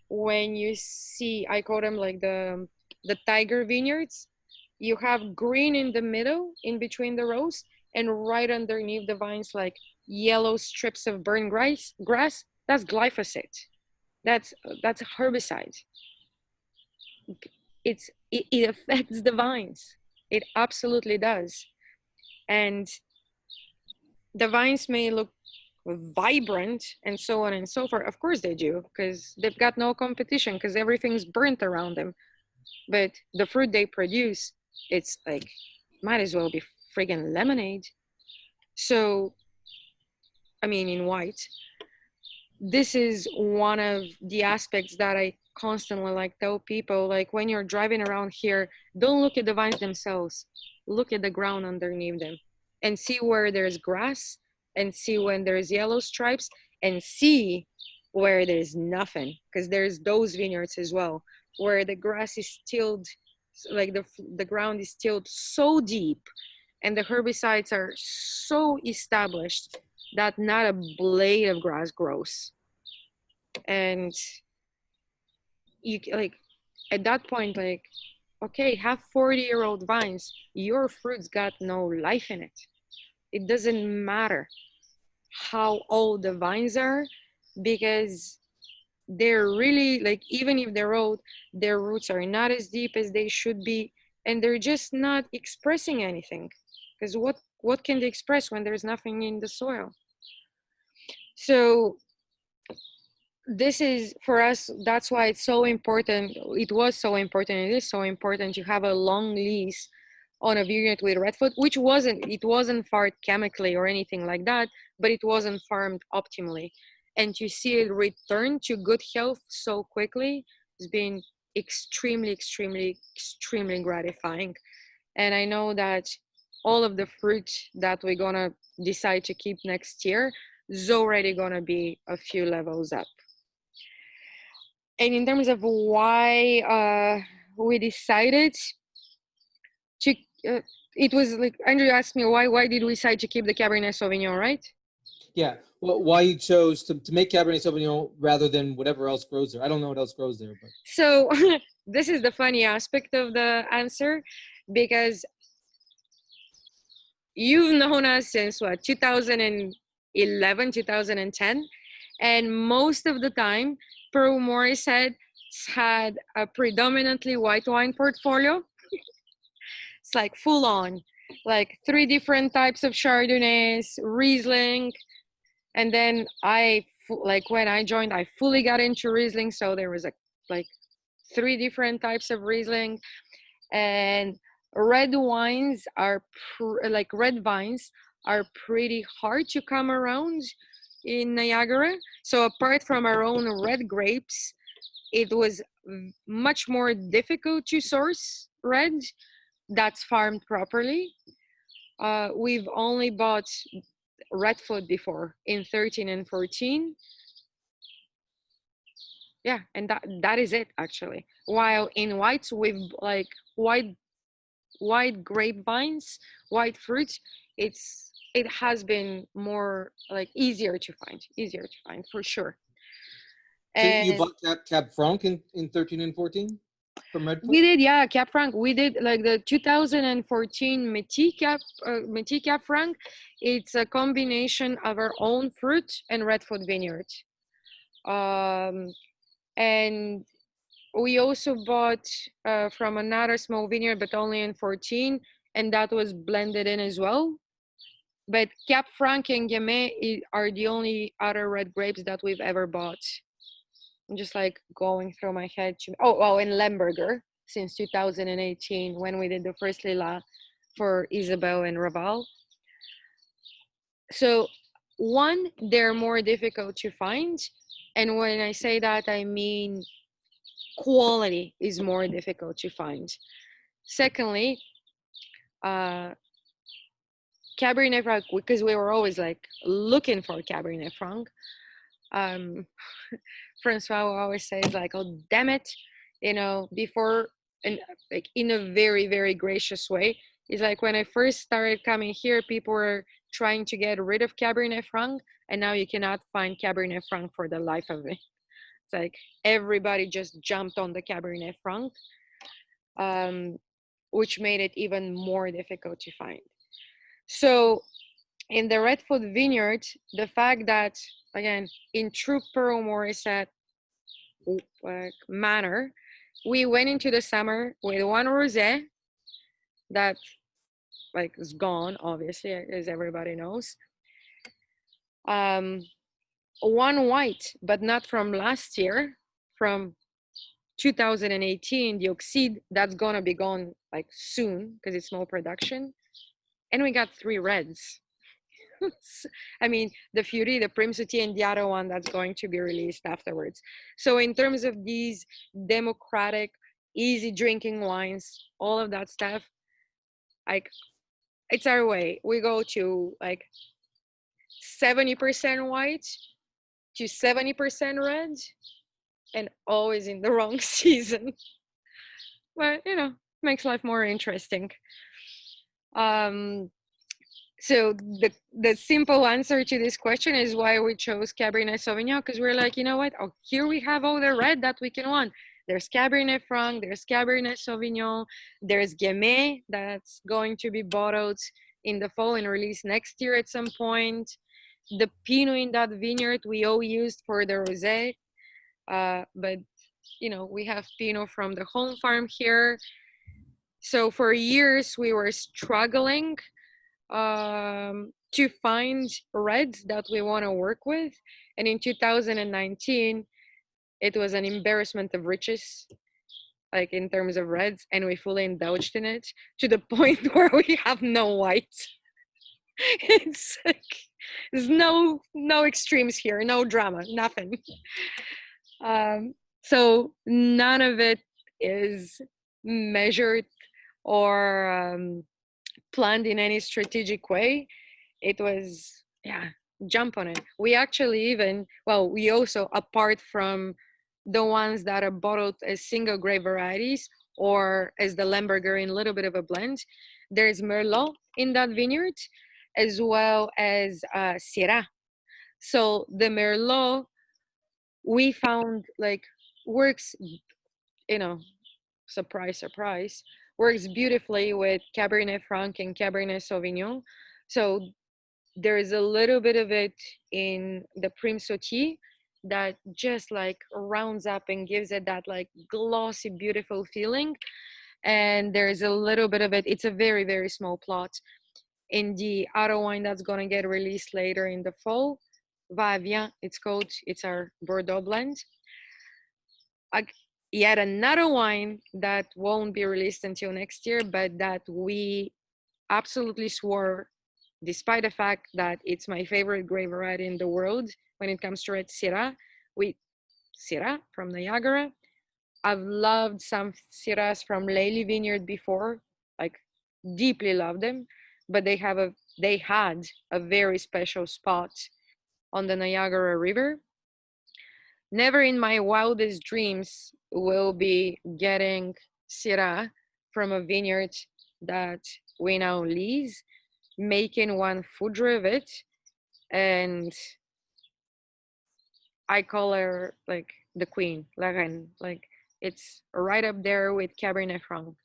when you see, I call them like the tiger vineyards, you have green in the middle in between the rows, and right underneath the vines like yellow strips of burnt grass. That's glyphosate. That's a herbicide. It affects the vines. It absolutely does. And the vines may look vibrant and so on and so forth. Of course they do, because they've got no competition, because everything's burnt around them. But the fruit they produce, it's like might as well be friggin' lemonade. So I mean, in white, this is one of the aspects that I constantly like tell people, like when you're driving around here, don't look at the vines themselves, look at the ground underneath them and see where there's grass, and see when there's yellow stripes, and see where there's nothing, because there's those vineyards as well where the grass is tilled, like the ground is tilled so deep and the herbicides are so established that not a blade of grass grows. And you like at that point, like, okay, have 40-year-old vines, your fruit's got no life in it. It doesn't matter how old the vines are, because they're really, like, even if they're old, their roots are not as deep as they should be, and they're just not expressing anything, because what can they express when there's nothing in the soil? So this is, for us, that's why it's so important. It was so important, it is so important to have a long lease on a vineyard with redfoot, which it wasn't farmed chemically or anything like that, but it wasn't farmed optimally. And to see it return to good health so quickly has been extremely, extremely, extremely gratifying. And I know that all of the fruit that we're gonna decide to keep next year is already gonna be a few levels up. And in terms of why we decided to, uh, it was like Andrew asked me why did we decide to keep the Cabernet Sauvignon, right? Yeah. Well, why you chose to make Cabernet Sauvignon rather than whatever else grows there? I don't know what else grows there, but So this is the funny aspect of the answer, because you've known us since what, 2011, 2010, and most of the time Pearl Morris had a predominantly white wine portfolio. It's like full on, like 3 different types of Chardonnays, Riesling, and then like when I joined, I fully got into Riesling, so there was like 3 different types of Riesling. And red wines are like red vines are pretty hard to come around in Niagara. So apart from our own red grapes, it was much more difficult to source red that's farmed properly. We've only bought redfoot before in 13 and 14. Yeah, and that is it actually. While in whites, we've like white grapevines, white fruit, it has been more like easier to find for sure. so you And bought Cab Franc in 13 and 14 from Redfoot? we did, yeah, Cap Franc. We did like the 2014 Métis Cap Franc. It's a combination of our own fruit and Redfoot Vineyard. And we also bought from another small vineyard, but only in 14, and that was blended in as well. But Cap Franc and Gamay are the only other red grapes that we've ever bought. I'm just like going through my head. Oh, and Lemberger since 2018 when we did the first Lila for Isabel and Raval. So one, they're more difficult to find. And when I say that, I mean quality is more difficult to find. Secondly, Cabernet Franc, because we were always like looking for Cabernet Franc. Um, Francois always says like, "Oh damn it," before, and like in a very, very gracious way. It's like when I first started coming here, people were trying to get rid of Cabernet Franc, and now you cannot find Cabernet Franc for the life of it. It's like everybody just jumped on the Cabernet Franc, which made it even more difficult to find. So in the Redfoot Vineyard, the fact that, again, in true Pearl Morissette manner, we went into the summer with one rosé that like is gone, obviously, as everybody knows. One white, but not from last year, from 2018, the Oxide, that's gonna be gone like soon because it's small production. And we got 3 reds. I mean, the Furie, the Primsouti, and the other one that's going to be released afterwards. So in terms of these democratic, easy drinking wines, all of that stuff, like it's our way. We go to like 70% white to 70% red, and always in the wrong season. But makes life more interesting. Um, so the simple answer to this question is why we chose Cabernet Sauvignon, because we're like, you know what? Oh, here we have all the red that we can want. There's Cabernet Franc, there's Cabernet Sauvignon, there's Gamay that's going to be bottled in the fall and released next year at some point. The Pinot in that vineyard we all used for the rosé, but we have Pinot from the home farm here. So for years we were struggling to find reds that we want to work with, and in 2019 it was an embarrassment of riches, like in terms of reds, and we fully indulged in it to the point where we have no white. It's like there's no extremes here, no drama, nothing. So none of it is measured or planned in any strategic way. It was, jump on it. We actually we also, apart from the ones that are bottled as single grape varieties or as the Lemberger in a little bit of a blend, there's Merlot in that vineyard, as well as Syrah. So the Merlot we found works, surprise, surprise, works beautifully with Cabernet Franc and Cabernet Sauvignon. So there is a little bit of it in the Prime Sautier that just rounds up and gives it that glossy, beautiful feeling. And there's a little bit of it. It's a very, very small plot in the auto wine that's going to get released later in the fall. Va Vient, it's called. It's our Bordeaux blend. Yet another wine that won't be released until next year, but that we absolutely swore, despite the fact that it's my favorite grape variety in the world when it comes to red, Syrah. Syrah from Niagara. I've loved some Syrahs from Lely Vineyard before, deeply loved them, but they had a very special spot on the Niagara River. Never in my wildest dreams will be getting Syrah from a vineyard that we now lease, making one foudre of it, and I call her the queen, la reine. It's right up there with Cabernet Franc.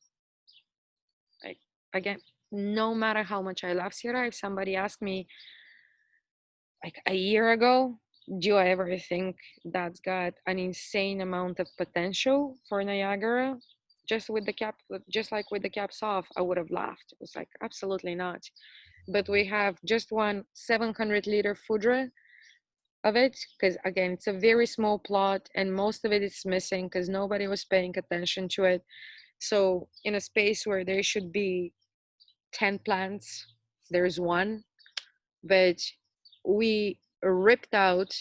Again, no matter how much I love Syrah, if somebody asked me a year ago, do I ever think that's got an insane amount of potential for Niagara? Just like with the caps off, I would have laughed. It was absolutely not. But we have just one 700-liter foudre of it, because again, it's a very small plot and most of it is missing because nobody was paying attention to it. So in a space where there should be 10 plants, there's one. But we ripped out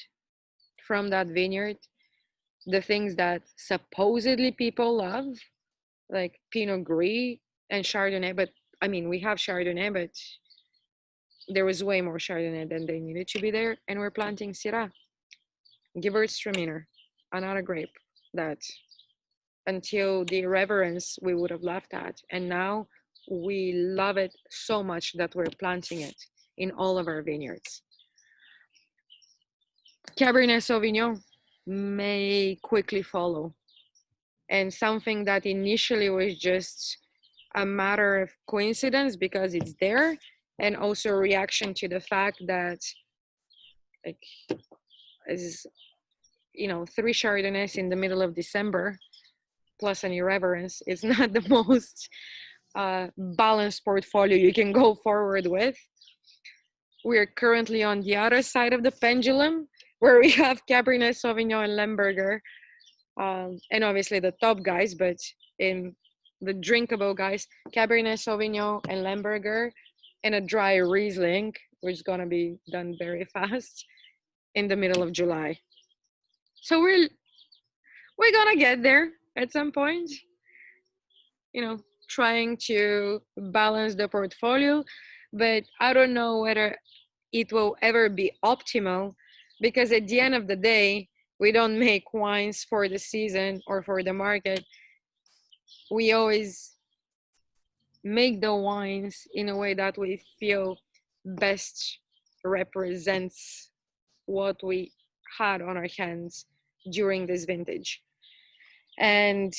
from that vineyard the things that supposedly people love, like Pinot Gris and Chardonnay. But I mean, we have Chardonnay, but there was way more Chardonnay than they needed to be there. And we're planting Syrah, Gewürztraminer, another grape that until the irreverence we would have laughed at. And now we love it so much that we're planting it in all of our vineyards. Cabernet Sauvignon may quickly follow. And something that initially was just a matter of coincidence because it's there, and also a reaction to the fact that is 3 Chardonnays in the middle of December plus an irreverence is not the most balanced portfolio you can go forward with. We're currently on the other side of the pendulum, where we have Cabernet Sauvignon and Lemberger, and obviously the top guys, but in the drinkable guys, Cabernet Sauvignon and Lemberger, and a dry Riesling, which is gonna be done very fast in the middle of July. So we're gonna get there at some point, trying to balance the portfolio, but I don't know whether it will ever be optimal because at the end of the day, we don't make wines for the season or for the market. We always make the wines in a way that we feel best represents what we had on our hands during this vintage. And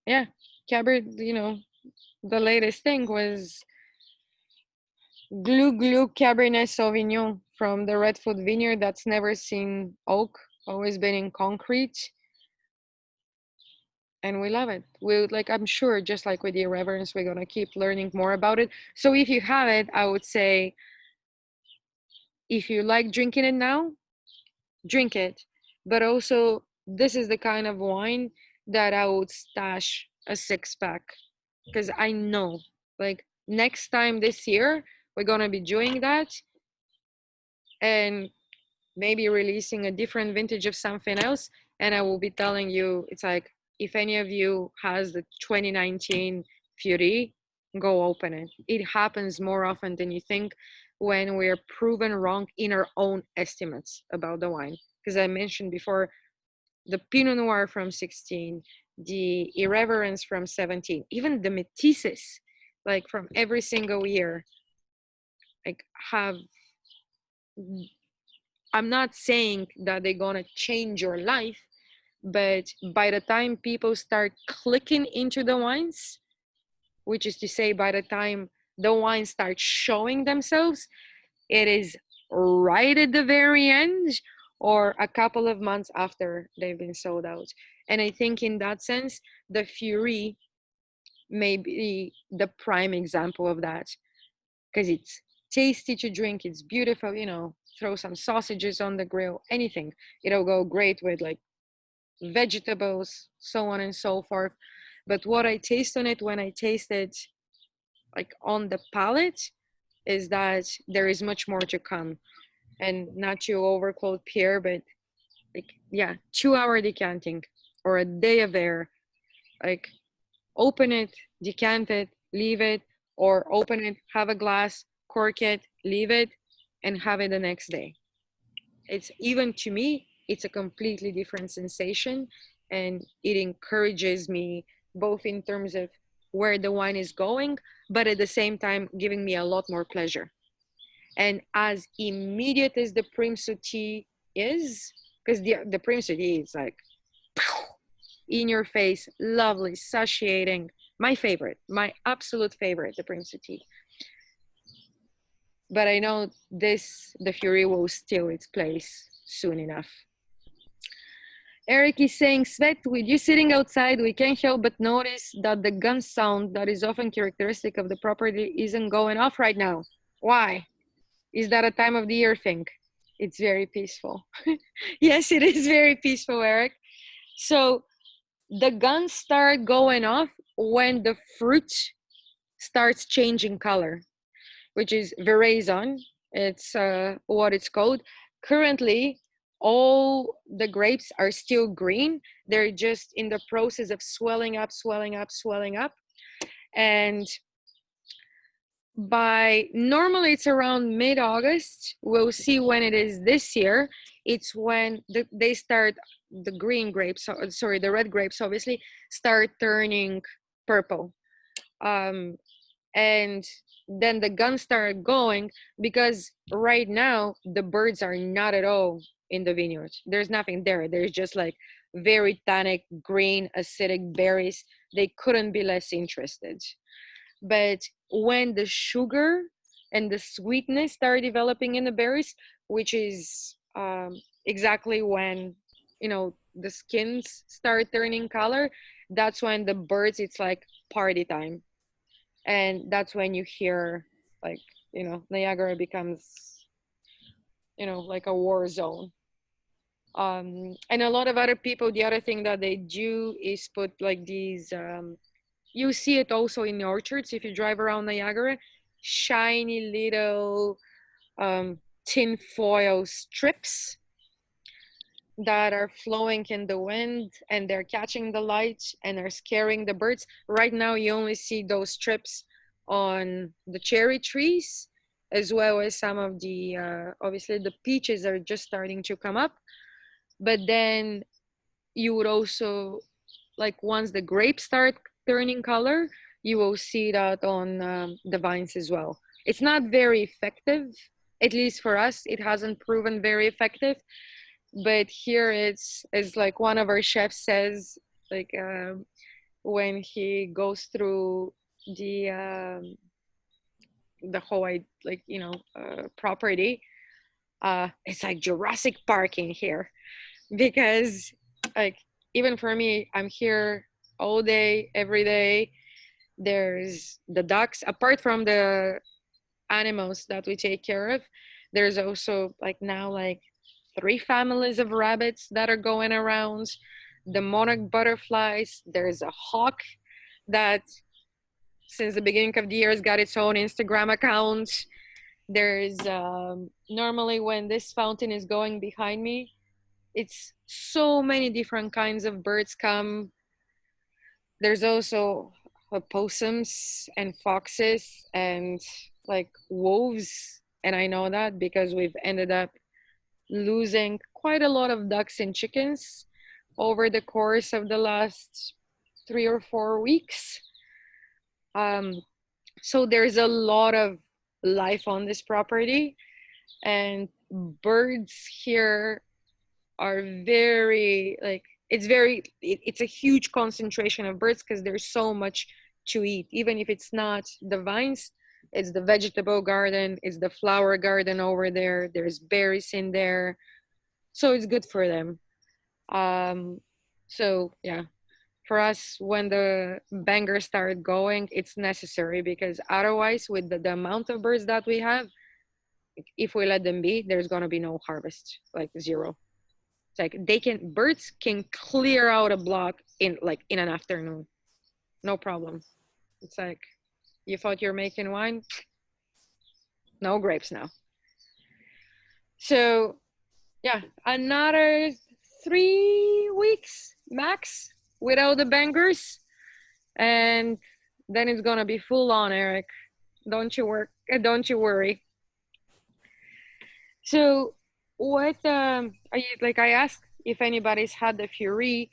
yeah, Cabernet, the latest thing was Glue Glue Cabernet Sauvignon from the Redfoot Vineyard that's never seen oak, always been in concrete. And we love it. We like, I'm sure, just like with the Irreverence, we're gonna keep learning more about it. So if you have it, I would say if you like drinking it now, drink it. But also, this is the kind of wine that I would stash a 6 pack, because I know, like, next time this year we're gonna be doing that and maybe releasing a different vintage of something else, and I will be telling you, it's like, if any of you has the 2019 Furie, go open it. It happens more often than you think when we're proven wrong in our own estimates about the wine. Because I mentioned before, the Pinot Noir from 16, the Irreverence from 17, even the Métisses, like from every single year, like have, I'm not saying that they're gonna change your life, but by the time people start clicking into the wines, which is to say, by the time the wines start showing themselves, it is right at the very end or a couple of months after they've been sold out. And I think in that sense, the Fury may be the prime example of that, because it's tasty to drink, it's beautiful, throw some sausages on the grill, anything. It'll go great with like vegetables, so on and so forth. But what I taste on it when I taste it like on the palate is that there is much more to come. And not to overquote Pierre, but like, yeah, 2 hour decanting or a day of air. Like, open it, decant it, leave it, or open it, have a glass, cork it, leave it, and have it the next day. It's, even to me, it's a completely different sensation, and it encourages me both in terms of where the wine is going, but at the same time giving me a lot more pleasure. And as immediate as the Prim Sauté is, because the Prim Sauté is like in your face, lovely, satiating. My favorite, my absolute favorite, the Prim Sauté. But I know the Fury will steal its place soon enough. Eric is saying, Svet, with you sitting outside, we can't help but notice that the gun sound that is often characteristic of the property isn't going off right now. Why? Is that a time of the year thing? It's very peaceful. Yes, it is very peaceful, Eric. So the guns start going off when the fruit starts changing color, which is veraison. It's what it's called. Currently, all the grapes are still green. They're just in the process of swelling up, swelling up, swelling up. And by normally it's around mid-August. We'll see when it is this year. It's when they start, the green grapes, sorry, the red grapes obviously start turning purple. And then the guns start going, because right now the birds are not at all in the vineyard. There's nothing there. There's just like very tannic, green, acidic berries. They couldn't be less interested. But when the sugar and the sweetness start developing in the berries, which is exactly when the skins start turning color, that's when the birds, it's like party time. And that's when you hear, like, Niagara becomes like a war zone. And a lot of other people, the other thing that they do is put like these you see it also in the orchards if you drive around Niagara, shiny little tin foil strips that are flowing in the wind, and they're catching the light and are scaring the birds. Right now you only see those strips on the cherry trees as well as some of the obviously the peaches are just starting to come up, but then you would also, like, once the grapes start turning color, you will see that on the vines as well. It's not very effective, at least for us. It hasn't proven very effective, but here it's like one of our chefs says, like when he goes through the whole like property, it's like Jurassic Park in here, because like even for me, I'm here all day every day. There's the ducks, apart from the animals that we take care of. There's also like now like 3 families of rabbits that are going around, the monarch butterflies. There's a hawk that since the beginning of the year has got its own Instagram account. There's normally when this fountain is going behind me, it's so many different kinds of birds come. There's also opossums and foxes and like wolves, and I know that because we've ended up losing quite a lot of ducks and chickens over the course of the last 3 or 4 weeks. So there's a lot of life on this property, and birds here are very like it's a huge concentration of birds because there's so much to eat. Even if it's not the vines, it's the vegetable garden, it's the flower garden over there, there's berries in there, so it's good for them. So yeah, for us, when the bangers start going, it's necessary, because otherwise with the amount of birds that we have, if we let them be, there's going to be no harvest, like zero. It's like birds can clear out a block in an afternoon, no problem. It's like, you thought you're making wine, no grapes now. So yeah, another 3 weeks max without the bangers, and then it's gonna be full on, Eric. Don't you worry. So what are you, like, I asked if anybody's had the Furie.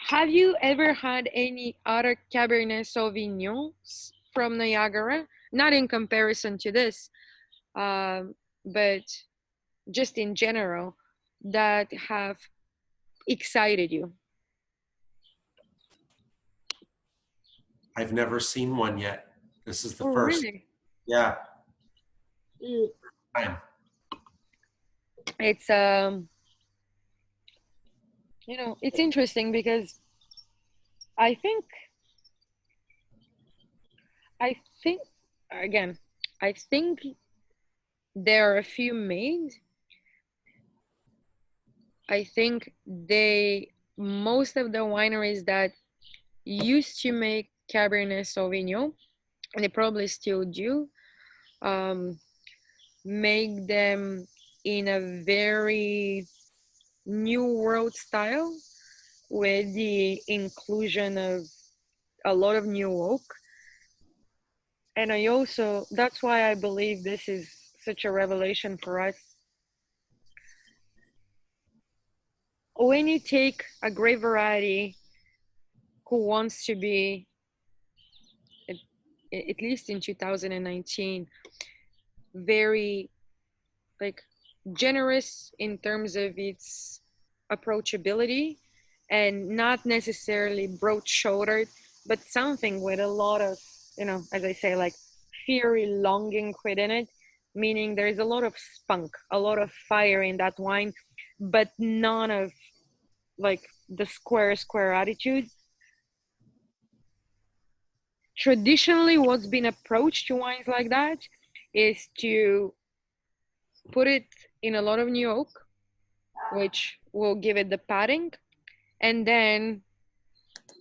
Have you ever had any other Cabernet Sauvignons from Niagara? Not in comparison to this, but just in general, that have excited you? I've never seen one yet. This is the Oh, first. really? Yeah. Time. It's it's interesting because I think I think again, I think there are a few made. I think most of the wineries that used to make Cabernet Sauvignon, and they probably still do, um, make them in a very new world style with the inclusion of a lot of new oak. And that's why I believe this is such a revelation for us. When you take a grape variety who wants to be, at least in 2019, very like generous in terms of its approachability, and not necessarily broad shouldered, but something with a lot of, as I say, like fiery longing within it, meaning there's a lot of spunk, a lot of fire in that wine, but none of like the square attitude. Traditionally, what's been approached to wines like that is to put it in a lot of new oak, which will give it the padding, and then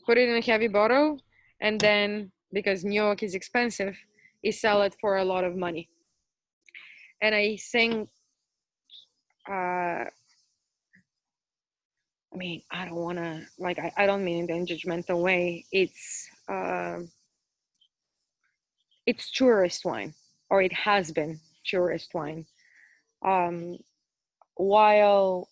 put it in a heavy bottle, and then, because new oak is expensive, you sell it for a lot of money. And I think, I mean, I don't want to, like, I don't mean it in a judgmental way. it's tourist wine, or it has been tourist wine. Um, while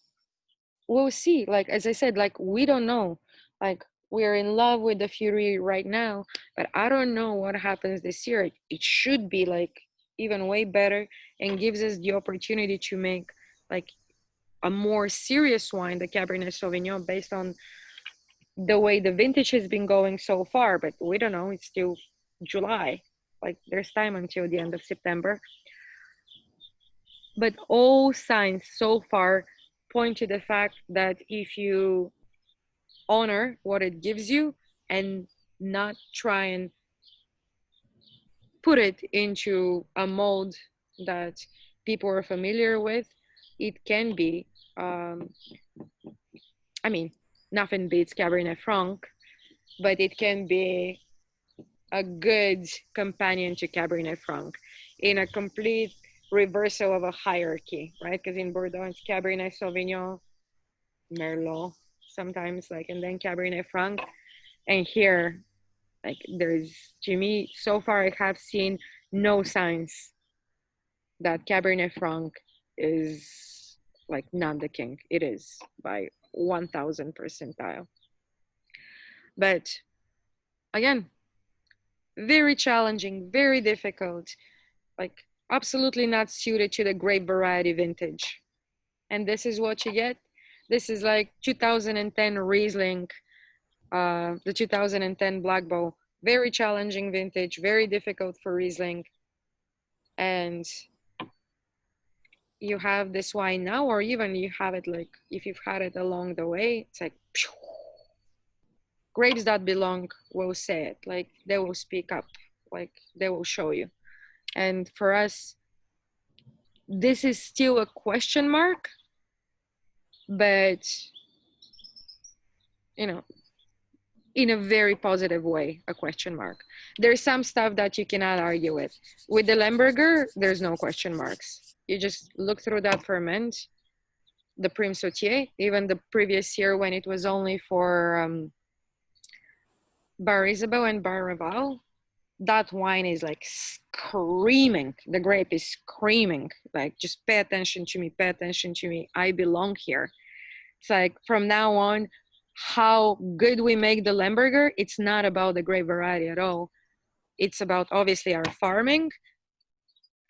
we'll see, like as I said, like we don't know, like we're in love with the Fury right now, but I don't know what happens this year. It should be like even way better, and gives us the opportunity to make like a more serious wine, the Cabernet Sauvignon, based on the way the vintage has been going so far. But we don't know, it's still July, like there's time until the end of September. But all signs so far point to the fact that if you honor what it gives you and not try and put it into a mold that people are familiar with, it can be, um, I mean, nothing beats Cabernet Franc, but it can be a good companion to Cabernet Franc in a complete reversal of a hierarchy, right? Because in Bordeaux, it's Cabernet Sauvignon, Merlot, sometimes, like, and then Cabernet Franc. And here, like, there's, to me, so far, I have seen no signs that Cabernet Franc is like not the king. It is by 1000 percentile. But again, very challenging, very difficult, like absolutely not suited to the grape variety vintage. And this is what you get. This is like 2010 Riesling, the 2010 Black Bow. Very challenging vintage, very difficult for Riesling. And you have this wine now, or even you have it like if you've had it along the way, it's like phew. Grapes that belong will say it, like they will speak up, like they will show you. And for us, this is still a question mark, but you know, in a very positive way, a question mark. There's some stuff that you cannot argue with. With the Lemberger, there's no question marks. You just look through that ferment, the Prime Sautier, even the previous year when it was only for Bar Isabeau and Bar Raval, that wine is like screaming. The grape is screaming, like, just pay attention to me, pay attention to me. I belong here. It's like from now on, how good we make the Lemberger, it's not about the grape variety at all. It's about obviously our farming.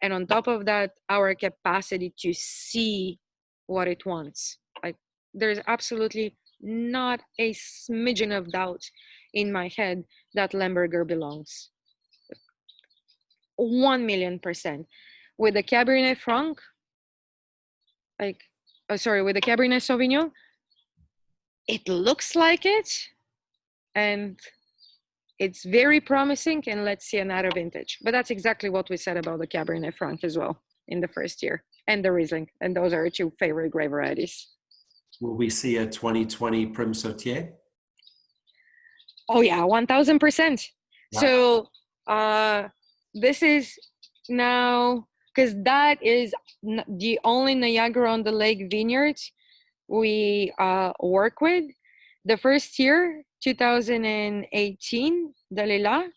And on top of that, our capacity to see what it wants. Like there's absolutely not a smidgen of doubt in my head that Lemberger belongs. 1,000,000%. With the Cabernet Franc, like, with the Cabernet Sauvignon, it looks like it, and it's very promising, and let's see another vintage. But that's exactly what we said about the Cabernet Franc as well in the first year, and the Riesling, and those are our two favorite grape varieties. Will we see a 2020 Prime Sautier? Oh yeah, 1000%. Yeah. So this is now, because that is the only Niagara on the Lake vineyard we work with. The first year, 2018, Dalila,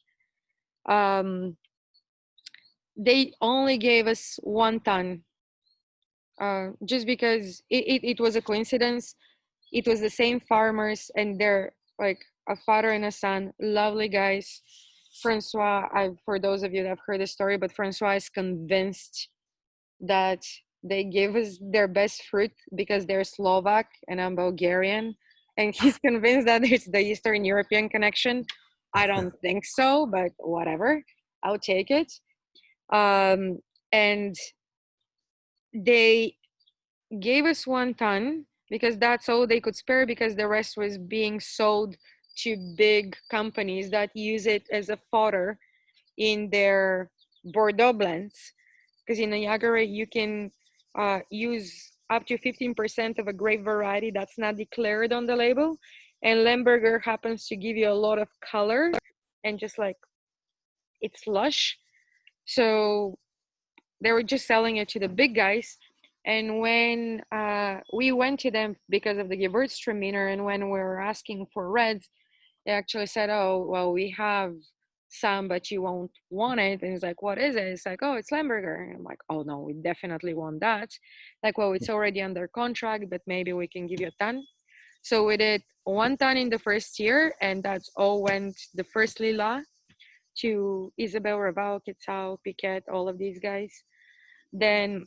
they only gave us 1 ton, just because it was a coincidence. It was the same farmers, and they're like a father and a son, lovely guys. Francois, for those of you that have heard the story, but Francois is convinced that they gave us their best fruit because they're Slovak and I'm Bulgarian. And he's convinced that it's the Eastern European connection. I don't think so, but whatever. I'll take it. And they gave us 1 ton because that's all they could spare, because the rest was being sold to big companies that use it as a fodder in their Bordeaux blends. Because in Niagara, you can use up to 15% of a grape variety that's not declared on the label. And Lemberger happens to give you a lot of color and just like, it's lush. So they were just selling it to the big guys. And when we went to them because of the Gewürztraminer, and when we were asking for reds, they actually said, oh, well, we have some, but you won't want it. And he's like, what is it? It's like, oh, it's Lemberger. And I'm like, oh no, we definitely want that. Like, well, it's already under contract, but maybe we can give you a ton. So we did 1 ton in the first year, and that's all went the first Lila to Isabel, Raval, Quetzal, Piquet, all of these guys. Then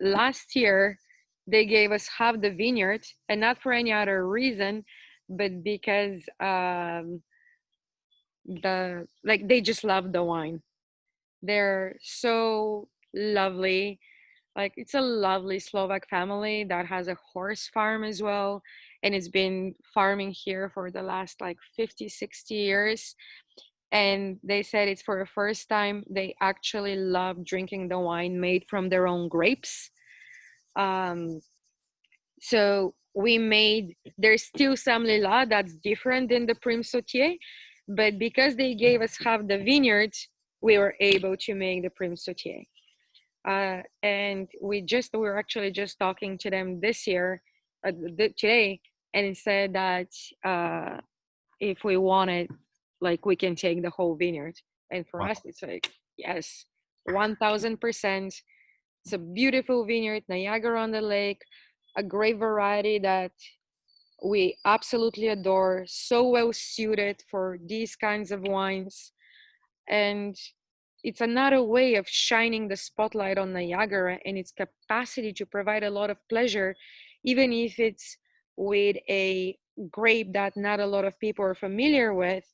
last year, they gave us half the vineyard, and not for any other reason, but because they just love the wine. They're so lovely. Like, it's a lovely Slovak family that has a horse farm as well, and it's been farming here for the last like 50, 60 years. And they said it's for the first time they actually love drinking the wine made from their own grapes. Um, so we made, there's still some Lila that's different than the Prim Sautier, but because they gave us half the vineyard, we were able to make the Prim Sautier. And we were actually just talking to them this year, today, and it said that if we wanted, like, we can take the whole vineyard. And for Wow. us, it's like, yes, 1000%. It's a beautiful vineyard, Niagara on the Lake, a great variety that we absolutely adore, so well suited for these kinds of wines. And it's another way of shining the spotlight on Niagara and its capacity to provide a lot of pleasure, even if it's with a grape that not a lot of people are familiar with.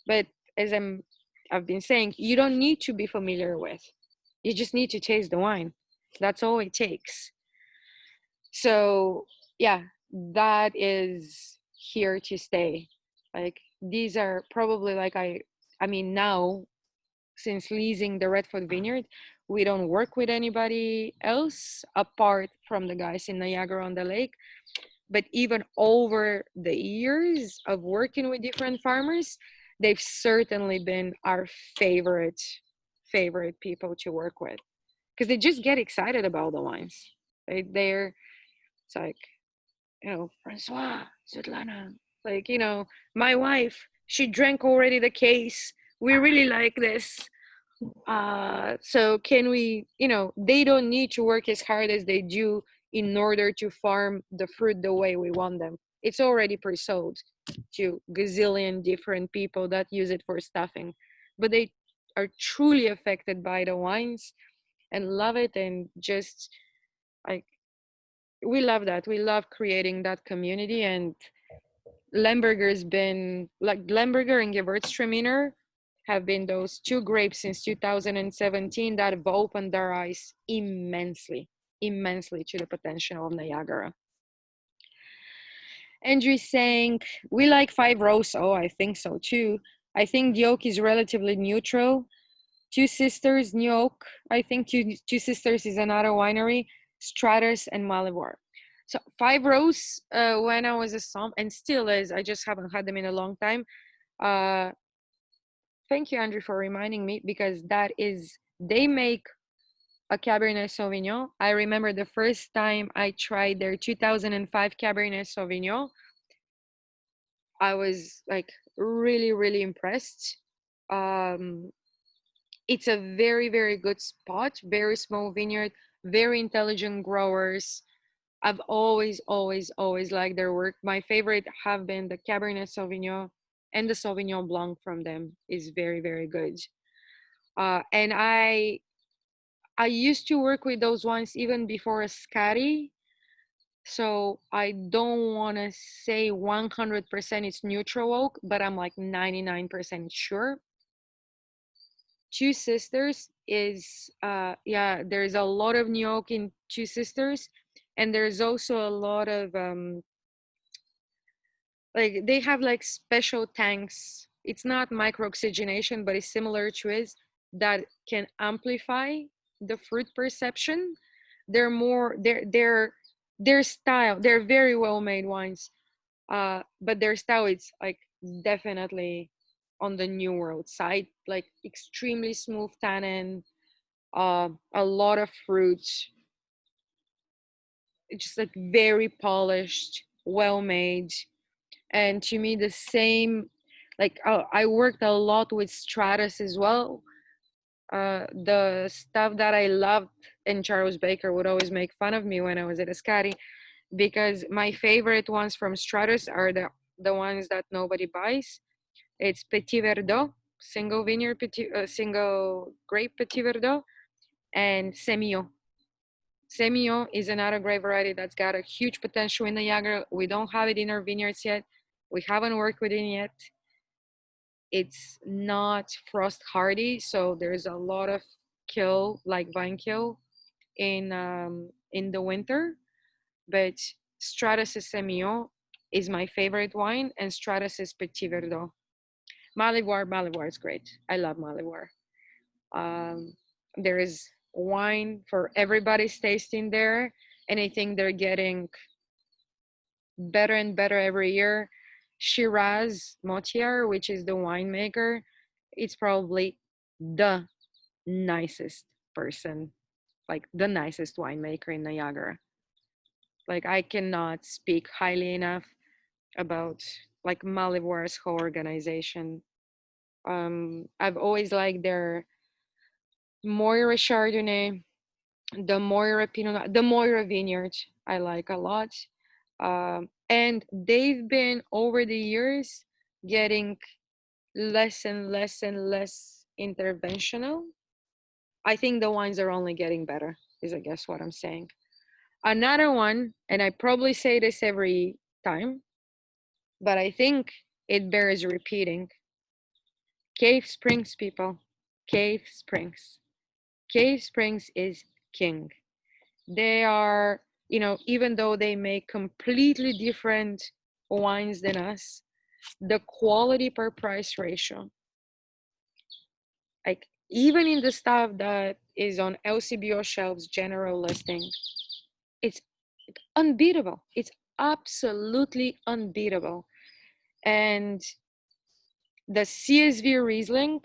But as I've been saying, you don't need to be familiar with. You just need to taste the wine. That's all it takes. So yeah, that is here to stay. Like, these are probably, like, I mean, now, since leasing the Redford Vineyard, we don't work with anybody else apart from the guys in Niagara on the Lake. But even over the years of working with different farmers, they've certainly been our favorite people to work with, because they just get excited about the wines. They're it's like, Francois, Svetlana, like, my wife, she drank already the case. We really like this. So can we, they don't need to work as hard as they do in order to farm the fruit the way we want them. It's already pre-sold to gazillion different people that use it for stuffing, but they are truly affected by the wines and love it. And just, like, we love that. We love creating that community. And Lemberger's been, like, Lemberger and Gewürztraminer have been those two grapes since 2017 that have opened their eyes immensely to the potential of Niagara. Andrew saying, we like Five Rose. Oh, I think so too. I think the oak is relatively neutral. Two Sisters, New Oak. I think Two Sisters is another winery. Stratus and Malibor. So Five Rose, when I was a som, and still is, I just haven't had them in a long time. Thank you, Andrew, for reminding me, because they make a Cabernet Sauvignon. I remember the first time I tried their 2005 Cabernet Sauvignon, I was like really, really impressed. It's a very, very good spot, very small vineyard, very intelligent growers. I've always liked their work. My favorite have been the Cabernet Sauvignon, and the Sauvignon Blanc from them is very, very good. And I used to work with those wines even before Ascari, so I don't want to say 100% it's neutral oak, but I'm like 99% sure. Two Sisters is, yeah, there's a lot of new oak in Two Sisters, and there's also a lot of like, they have like special tanks. It's not micro oxygenation, but it's similar to it, that can amplify the fruit perception. They're more their style, they're very well made wines, but their style is like definitely on the new world side, like extremely smooth tannin, a lot of fruit. It's just like very polished, well made. And to me, the same, Like I worked a lot with Stratus as well. The stuff that I loved, and Charles Baker would always make fun of me when I was at Ascari, because my favorite ones from Stratus are the ones that nobody buys. It's Petit Verdot, single vineyard, single grape Petit Verdot, and Semillon. Semillon is another grape variety that's got a huge potential in the Niagara. We don't have it in our vineyards yet. We haven't worked with it yet. It's not frost hardy, so there's a lot of kill, like vine kill, in the winter. But Stratus Semillon is my favorite wine, and Stratus is Petit Verdot. Malivoire is great. I love Malivoire. Um, there is wine for everybody's tasting there, and I think they're getting better and better every year. Shiraz Motier, which is the winemaker, it's probably the nicest person, like the nicest winemaker in Niagara. Like I cannot speak highly enough about like Malivoire's whole organization. I've always liked their Moira Chardonnay, the Moira Pinot, the Moira Vineyard. I like a lot, and they've been over the years getting less and less and less interventional. I think the wines are only getting better. Is I guess what I'm saying. Another one, and I probably say this every time, but I think it bears repeating. Cave Springs, people. Cave Springs. Cave Springs is king. They are, even though they make completely different wines than us, the quality per price ratio, like even in the stuff that is on LCBO shelves, general listing, it's unbeatable. It's absolutely unbeatable. And the CSV Riesling,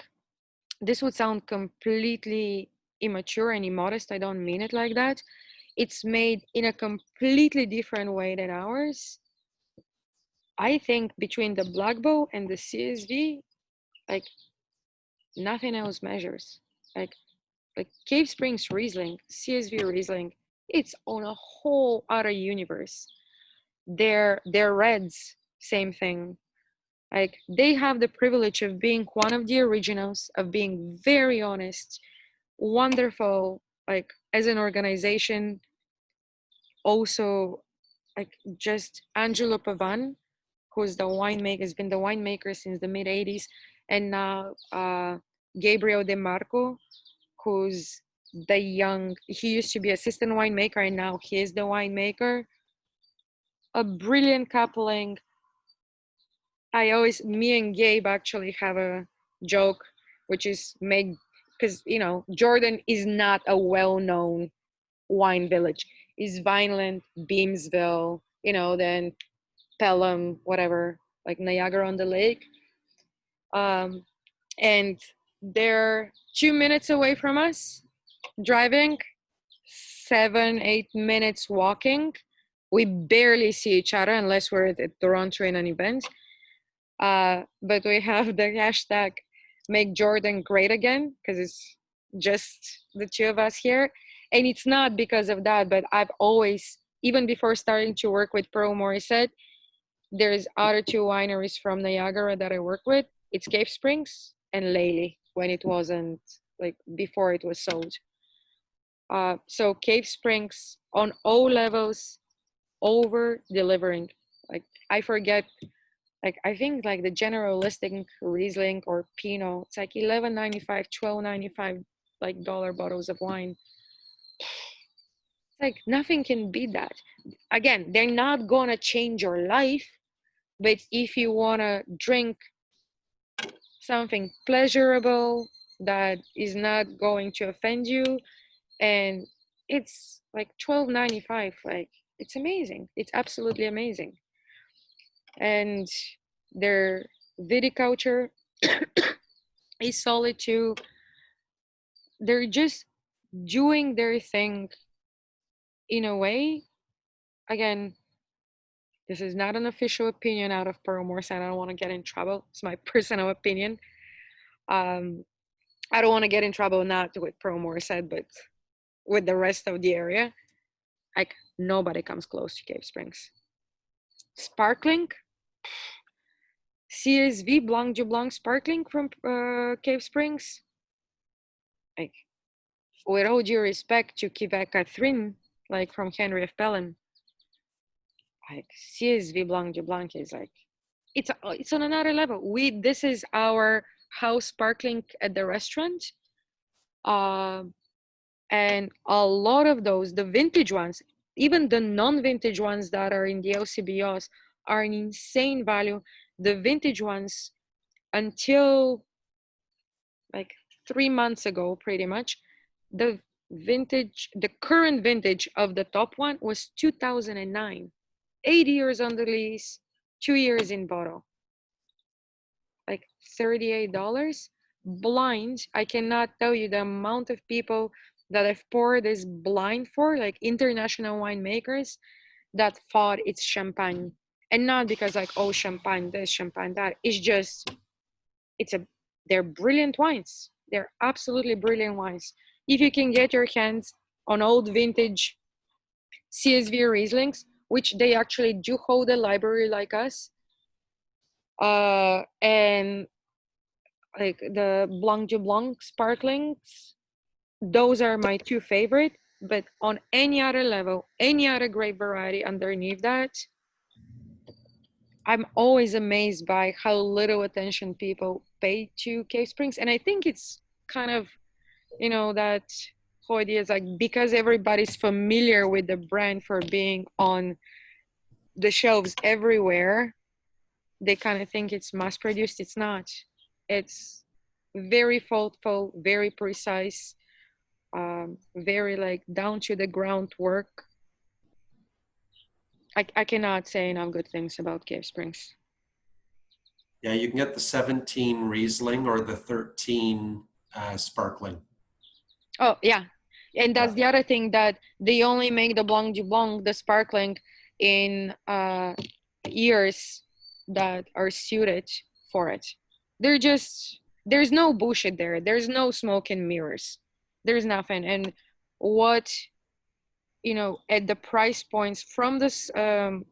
this would sound completely immature and immodest. I don't mean it like that. It's made in a completely different way than ours. I think between the Black Bow and the CSV, like nothing else measures. Like like Cave Springs Riesling, CSV Riesling, it's on a whole other universe. Their reds, same thing. Like they have the privilege of being one of the originals, of being very honest, wonderful, like as an organization. Also, like just Angelo Pavan, who's the winemaker, has been the winemaker since the mid 80s, and now Gabriel DeMarco, who's the young, he used to be assistant winemaker and now he is the winemaker. A brilliant coupling. Me and Gabe actually have a joke, which is made because, Jordan is not a well-known wine village. Is Vineland, Beamsville, then Pelham, whatever, like Niagara on the Lake. Um, and they're 2 minutes away from us, driving, 7-8 minutes walking. We barely see each other unless we're at Toronto in an event. But we have the hashtag Make Jordan Great Again because it's just the two of us here. And it's not because of that, but I've always, even before starting to work with Pearl Morissette, there's other two wineries from Niagara that I work with. It's Cave Springs and Lely when it wasn't, like before it was sold. So Cave Springs on all levels, over delivering. Like I forget, like I think like the general listing Riesling or Pinot, it's like $11.95, $12.95, like dollar bottles of wine. It's like nothing can beat that. Again, they're not gonna change your life, but if you wanna drink something pleasurable that is not going to offend you, and it's like $12.95, like it's amazing. It's absolutely amazing. And their viticulture is solid too. They're just doing their thing in a way. Again, This is not an official opinion out of Paramore, and I don't want to get in trouble. It's my personal opinion. Um, I don't want to get in trouble not with Paramore said, but with the rest of the area. Like nobody comes close to Cave Springs. Sparkling, CSV Blanc du Blanc Sparkling from Cave Springs. Like with all due respect to Quebec Catherine, like from Henry F. Pelham, like CSV Blanc du Blanc is like it's on another level. This is our house sparkling at the restaurant. And a lot of those, the vintage ones, even the non-vintage ones that are in the LCBOs are an insane value. The vintage ones until like 3 months ago, pretty much, the current vintage of the top one was 2009. 8 years on the lease, 2 years in bottle. Like $38 blind. I cannot tell you the amount of people that I've poured this blind for, like international winemakers that thought it's champagne. And not because like, oh, champagne this, champagne that. It's just they're brilliant wines. They're absolutely brilliant wines. If you can get your hands on old vintage CSV Rieslings, which they actually do hold a library like us, and like the Blanc du Blanc sparklings, those are my two favorite. But on any other level, any other grape variety underneath that, I'm always amazed by how little attention people pay to Cave Springs. And I think it's kind of, that whole idea is like because everybody's familiar with the brand for being on the shelves everywhere, they kind of think it's mass produced. It's not. It's very thoughtful, very precise, very like down to the ground work. I cannot say enough good things about Cave Springs. Yeah, you can get the 17 Riesling or the 13 Sparkling. Oh, yeah. And that's the other thing, that they only make the Blanc du Blanc, the sparkling, in years that are suited for it. There's no bullshit there. There's no smoke and mirrors. There's nothing. And what, at the price points from the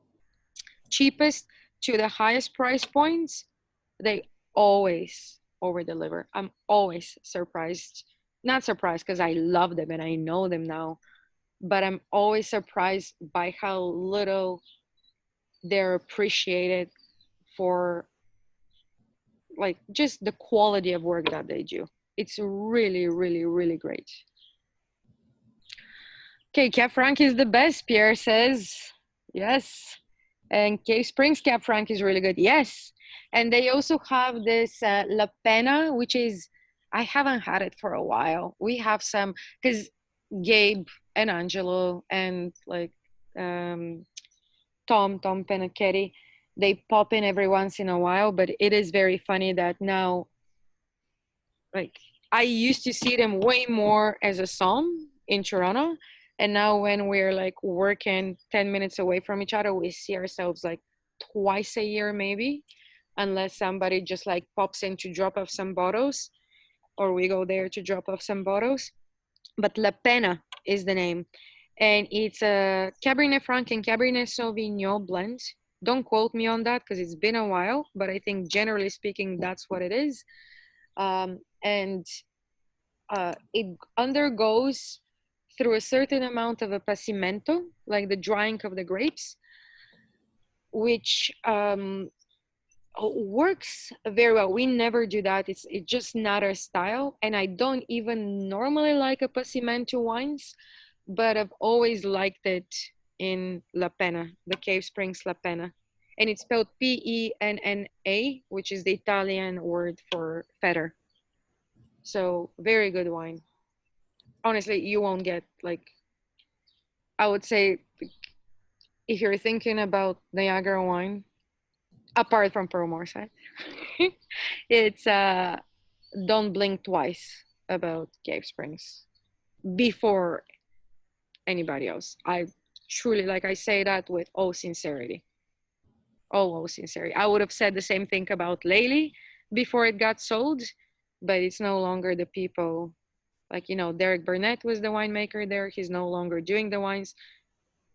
cheapest to the highest price points, they always over deliver. I'm always surprised. Not surprised because I love them and I know them now, but I'm always surprised by how little they're appreciated for like just the quality of work that they do. It's really, really, really great. Okay, Cab Franc is the best, Pierre says. Yes. And Cave Springs Cab Franc is really good. Yes. And they also have this La Pena, which is, I haven't had it for a while. We have some, because Gabe and Angelo and like Tom Penacchetti, they pop in every once in a while, but it is very funny that now, like, I used to see them way more as a som in Toronto. And now when we're like working 10 minutes away from each other, we see ourselves like twice a year, maybe, unless somebody just like pops in to drop off some bottles or we go there to drop off some bottles. But La Pena is the name. And it's a Cabernet Franc and Cabernet Sauvignon blend. Don't quote me on that because it's been a while, but I think generally speaking, that's what it is. And it undergoes through a certain amount of appassimento, like the drying of the grapes, which works very well. We never do that. It's just not our style. And I don't even normally like appassimento wines, but I've always liked it in La Pena, the Cave Springs La Pena. And it's spelled Penna, which is the Italian word for feather. So very good wine. Honestly, you won't get like, I would say, if you're thinking about Niagara wine, apart from Pearl side, it's don't blink twice about Cave Springs before anybody else. I truly, like I say that with all sincerity. almost sincere. I would have said the same thing about Laley before it got sold, but it's no longer the people. Like, you know, Derek Burnett was the winemaker there. He's no longer doing the wines.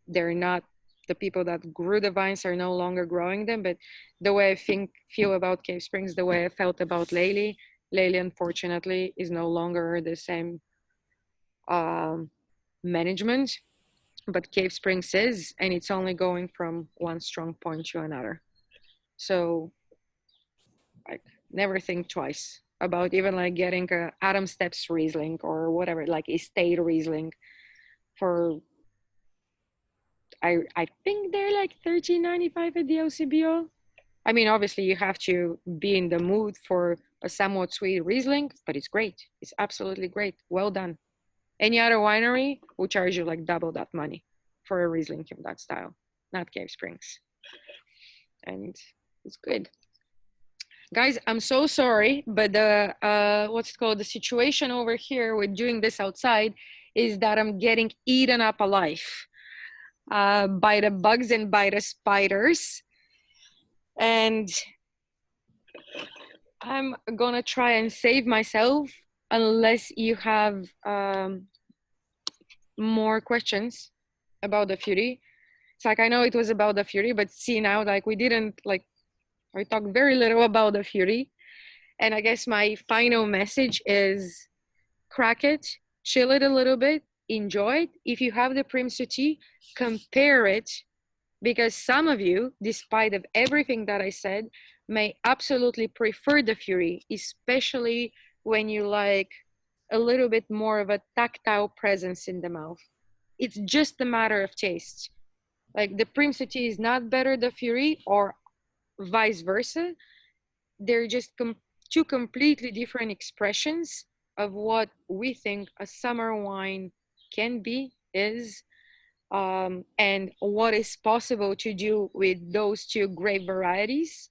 They're not, the people that grew the vines are no longer growing them. But the way I feel about Cave Springs, the way I felt about Laley, unfortunately is no longer the same um, management. But Cave Springs is, and it's only going from one strong point to another. So, like, never think twice about even like getting a Adam Steps Riesling or whatever, like estate Riesling for, I think they're like $13.95 at the LCBO. I mean, obviously you have to be in the mood for a somewhat sweet Riesling, but it's great. It's absolutely great. Well done. Any other winery will charge you like double that money for a Riesling in that style, not Cave Springs. And it's good. Guys, I'm so sorry, but the what's it called, the situation over here with doing this outside is that I'm getting eaten up alive by the bugs and by the spiders, and I'm gonna try and save myself unless you have more questions about the Fury. It's like, I know it was about the Fury, but see now, like, we didn't, like, I talked very little about the Fury. And I guess my final message is crack it, chill it a little bit, enjoy it. If you have the Prince tea, compare it, because some of you, despite of everything that I said, may absolutely prefer the Fury, especially when you like a little bit more of a tactile presence in the mouth. It's just a matter of taste. Like, the Prince tea is not better the Fury or vice versa. They're just two completely different expressions of what we think a summer wine can be, is, and what is possible to do with those two grape varieties.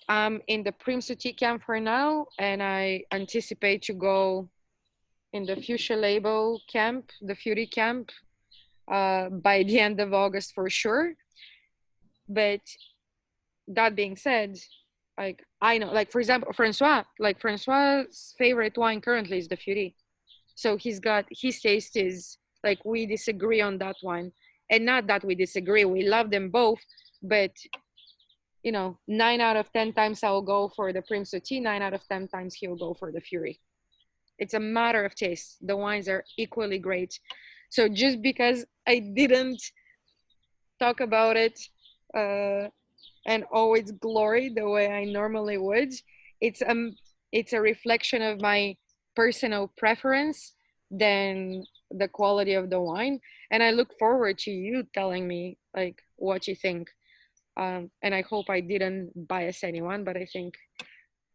I'm in the Prince tea camp for now, and I anticipate to go in the Fuchsia Label camp, the Fury camp, by the end of August for sure. But that being said, like, I know, like, for example, Francois's favorite wine currently is the Fury. So he's got, his taste is like, we disagree on that one. And not that we disagree, we love them both, but you know, 9 out of 10 times I'll go for the Prince tea, 9 out of 10 times he'll go for the Fury. It's a matter of taste. The wines are equally great. So just because I didn't talk about it and always glory the way I normally would, it's a reflection of my personal preference than the quality of the wine. And I look forward to you telling me like what you think. And I hope I didn't bias anyone, but I think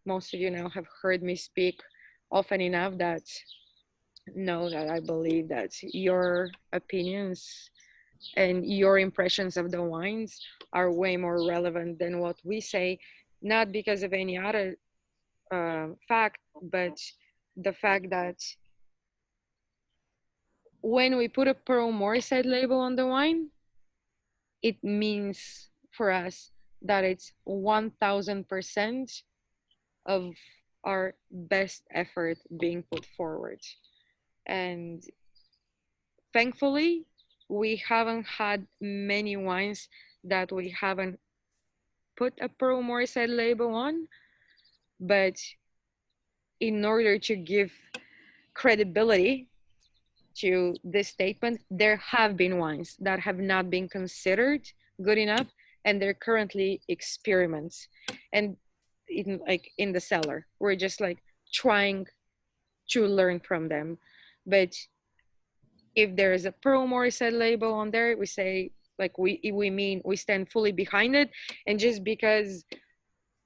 most of you now have heard me speak often enough that know that I believe that your opinions and your impressions of the wines are way more relevant than what we say, not because of any other fact, but the fact that when we put a Pearl Morissette label on the wine, it means for us that it's 1000% of our best effort being put forward. And thankfully, we haven't had many wines that we haven't put a Pearl Morissette label on, but in order to give credibility to this statement, there have been wines that have not been considered good enough, and they're currently experiments. And in the cellar, we're just like trying to learn from them. But if there is a Pearl Morissette label on there, we say, like, we mean we stand fully behind it. And just because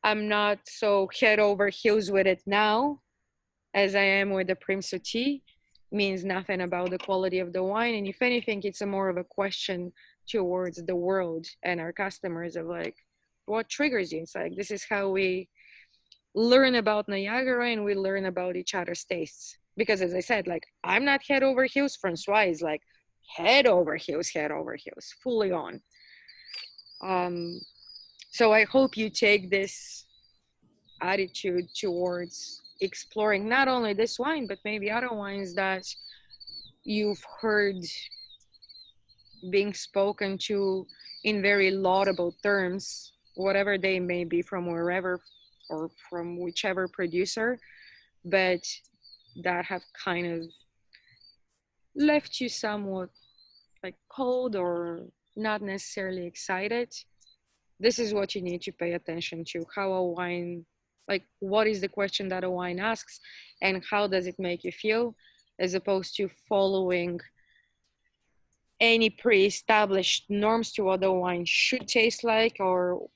I'm not so head over heels with it now as I am with the Prince tea means nothing about the quality of the wine. And if anything, it's a more of a question towards the world and our customers of like, what triggers you? It's like, this is how we learn about Niagara and we learn about each other's tastes. Because as I said, like, I'm not head over heels. Francois is like head over heels, fully on. So I hope you take this attitude towards exploring not only this wine, but maybe other wines that you've heard being spoken to in very laudable terms, whatever they may be from wherever or from whichever producer, but that have kind of left you somewhat like cold or not necessarily excited. This is what you need to pay attention to: how a wine, like what is the question that a wine asks and how does it make you feel, as opposed to following any pre-established norms to what the wine should taste like or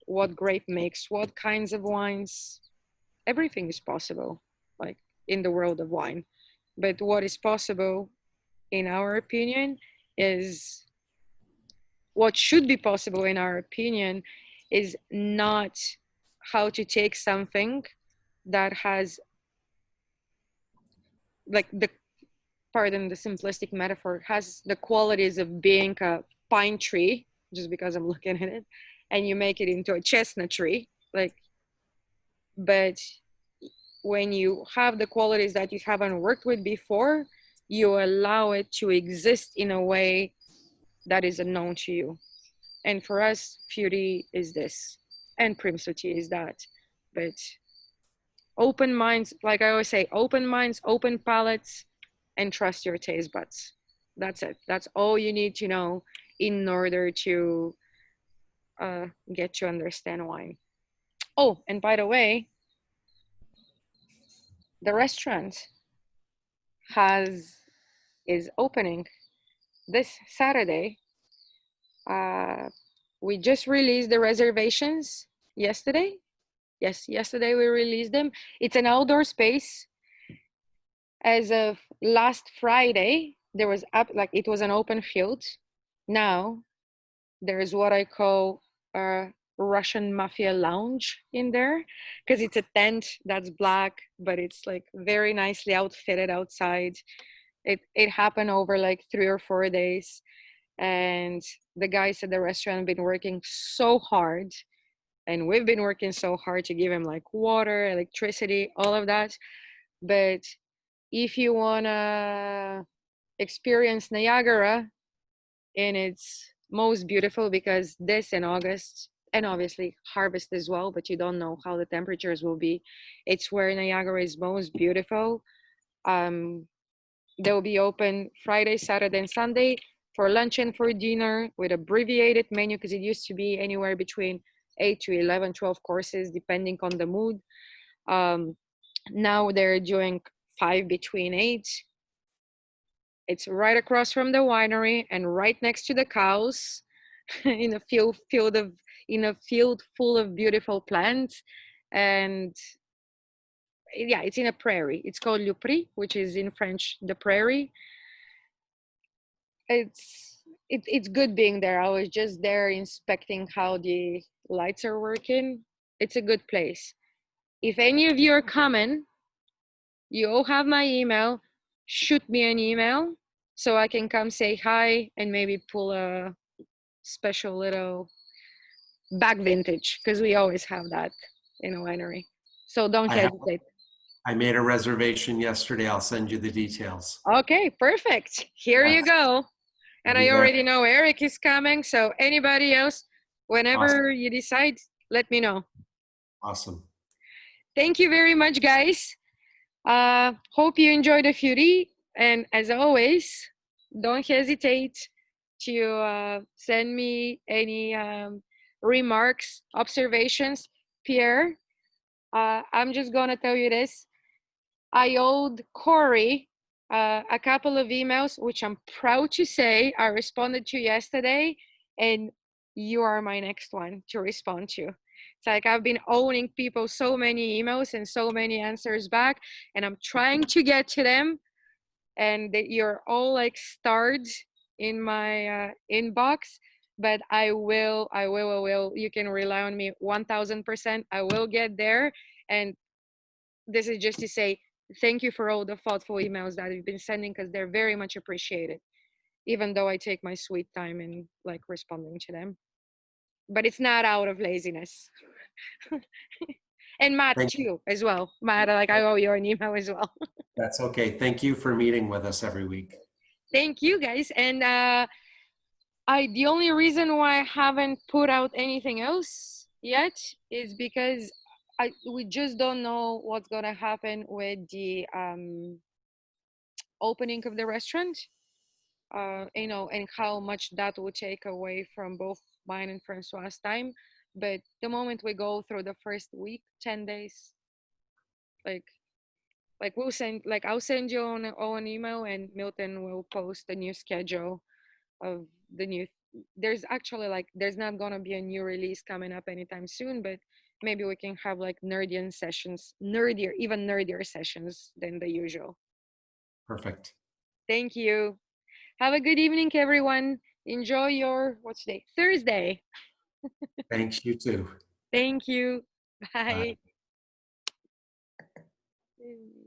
what grape makes what kinds of wines. Everything is possible, like in the world of wine. But what is possible, in our opinion, is what should be possible, in our opinion, is not how to take something that has, like, the, pardon the simplistic metaphor, has the qualities of being a pine tree, just because I'm looking at it, and you make it into a chestnut tree. Like, but when you have the qualities that you haven't worked with before, you allow it to exist in a way that is unknown to you. And for us, Fury is this, and Primsoti is that. But open minds, like I always say, open minds, open palates, and trust your taste buds. That's it. That's all you need to know in order to get to understand wine. Oh, and by the way, the restaurant has is opening this Saturday. Uh, we just released the reservations yesterday. Yes, yesterday we released them. It's an outdoor space. As of last Friday, there was up, like, it was an open field. Now there's what I call a Russian mafia lounge in there, because it's a tent that's black, but it's like very nicely outfitted outside. It happened over like 3 or 4 days, and the guys at the restaurant have been working so hard, and we've been working so hard to give him like water, electricity, all of that. But if you wanna experience Niagara in its most beautiful, because this in August, and obviously harvest as well, but you don't know how the temperatures will be, it's where Niagara is most beautiful. um they'll be open Friday, Saturday, and Sunday for lunch and for dinner with abbreviated menu, because it used to be anywhere between 8 to 11, 12 courses depending on the mood. Now they're doing 5 between 8. It's right across from the winery and right next to the cows, in a field of in a field full of beautiful plants. And yeah, it's in a prairie. It's called Le Prix, which is in French the prairie. It's good being there. I was just there inspecting how the lights are working. It's a good place. If any of you are coming, you all have my email. Shoot me an email so I can come say hi and maybe pull a special little back vintage, because we always have that in a winery. So don't I have, hesitate. I made a reservation yesterday. I'll send you the details. Okay, perfect. Here you Yes. go. And I'll be I there. already know Eric is coming. So anybody else, whenever you decide, let me know. Awesome. Thank you very much, guys. Hope you enjoyed the Fury. And as always, don't hesitate to send me any remarks, observations. Pierre, I'm just going to tell you this. I owed Corey a couple of emails, which I'm proud to say I responded to yesterday, and you are my next one to respond to. It's like I've been owning people so many emails and so many answers back, and I'm trying to get to them, and you're all like starred in my inbox. But I will. You can rely on me 1000%. I will get there. And this is just to say thank you for all the thoughtful emails that you've been sending, because they're very much appreciated, even though I take my sweet time in like responding to them. but it's not out of laziness. And Matt Thank you. too, as well. Matt, like I owe you an email as well. That's okay. Thank you for meeting with us every week. Thank you guys. And the only reason why I haven't put out anything else yet is because we just don't know what's gonna happen with the opening of the restaurant. And how much that will take away from both mine and Francois' time. But the moment we go through the first week, 10 days, like I'll send you an email, and Milton will post a new schedule of the new. There's actually there's not gonna be a new release coming up anytime soon, but maybe we can have like even nerdier sessions than the usual. Perfect. Thank you. Have a good evening, everyone. Enjoy your what's today? Thursday. Thanks, you too. Thank you. Bye. Bye.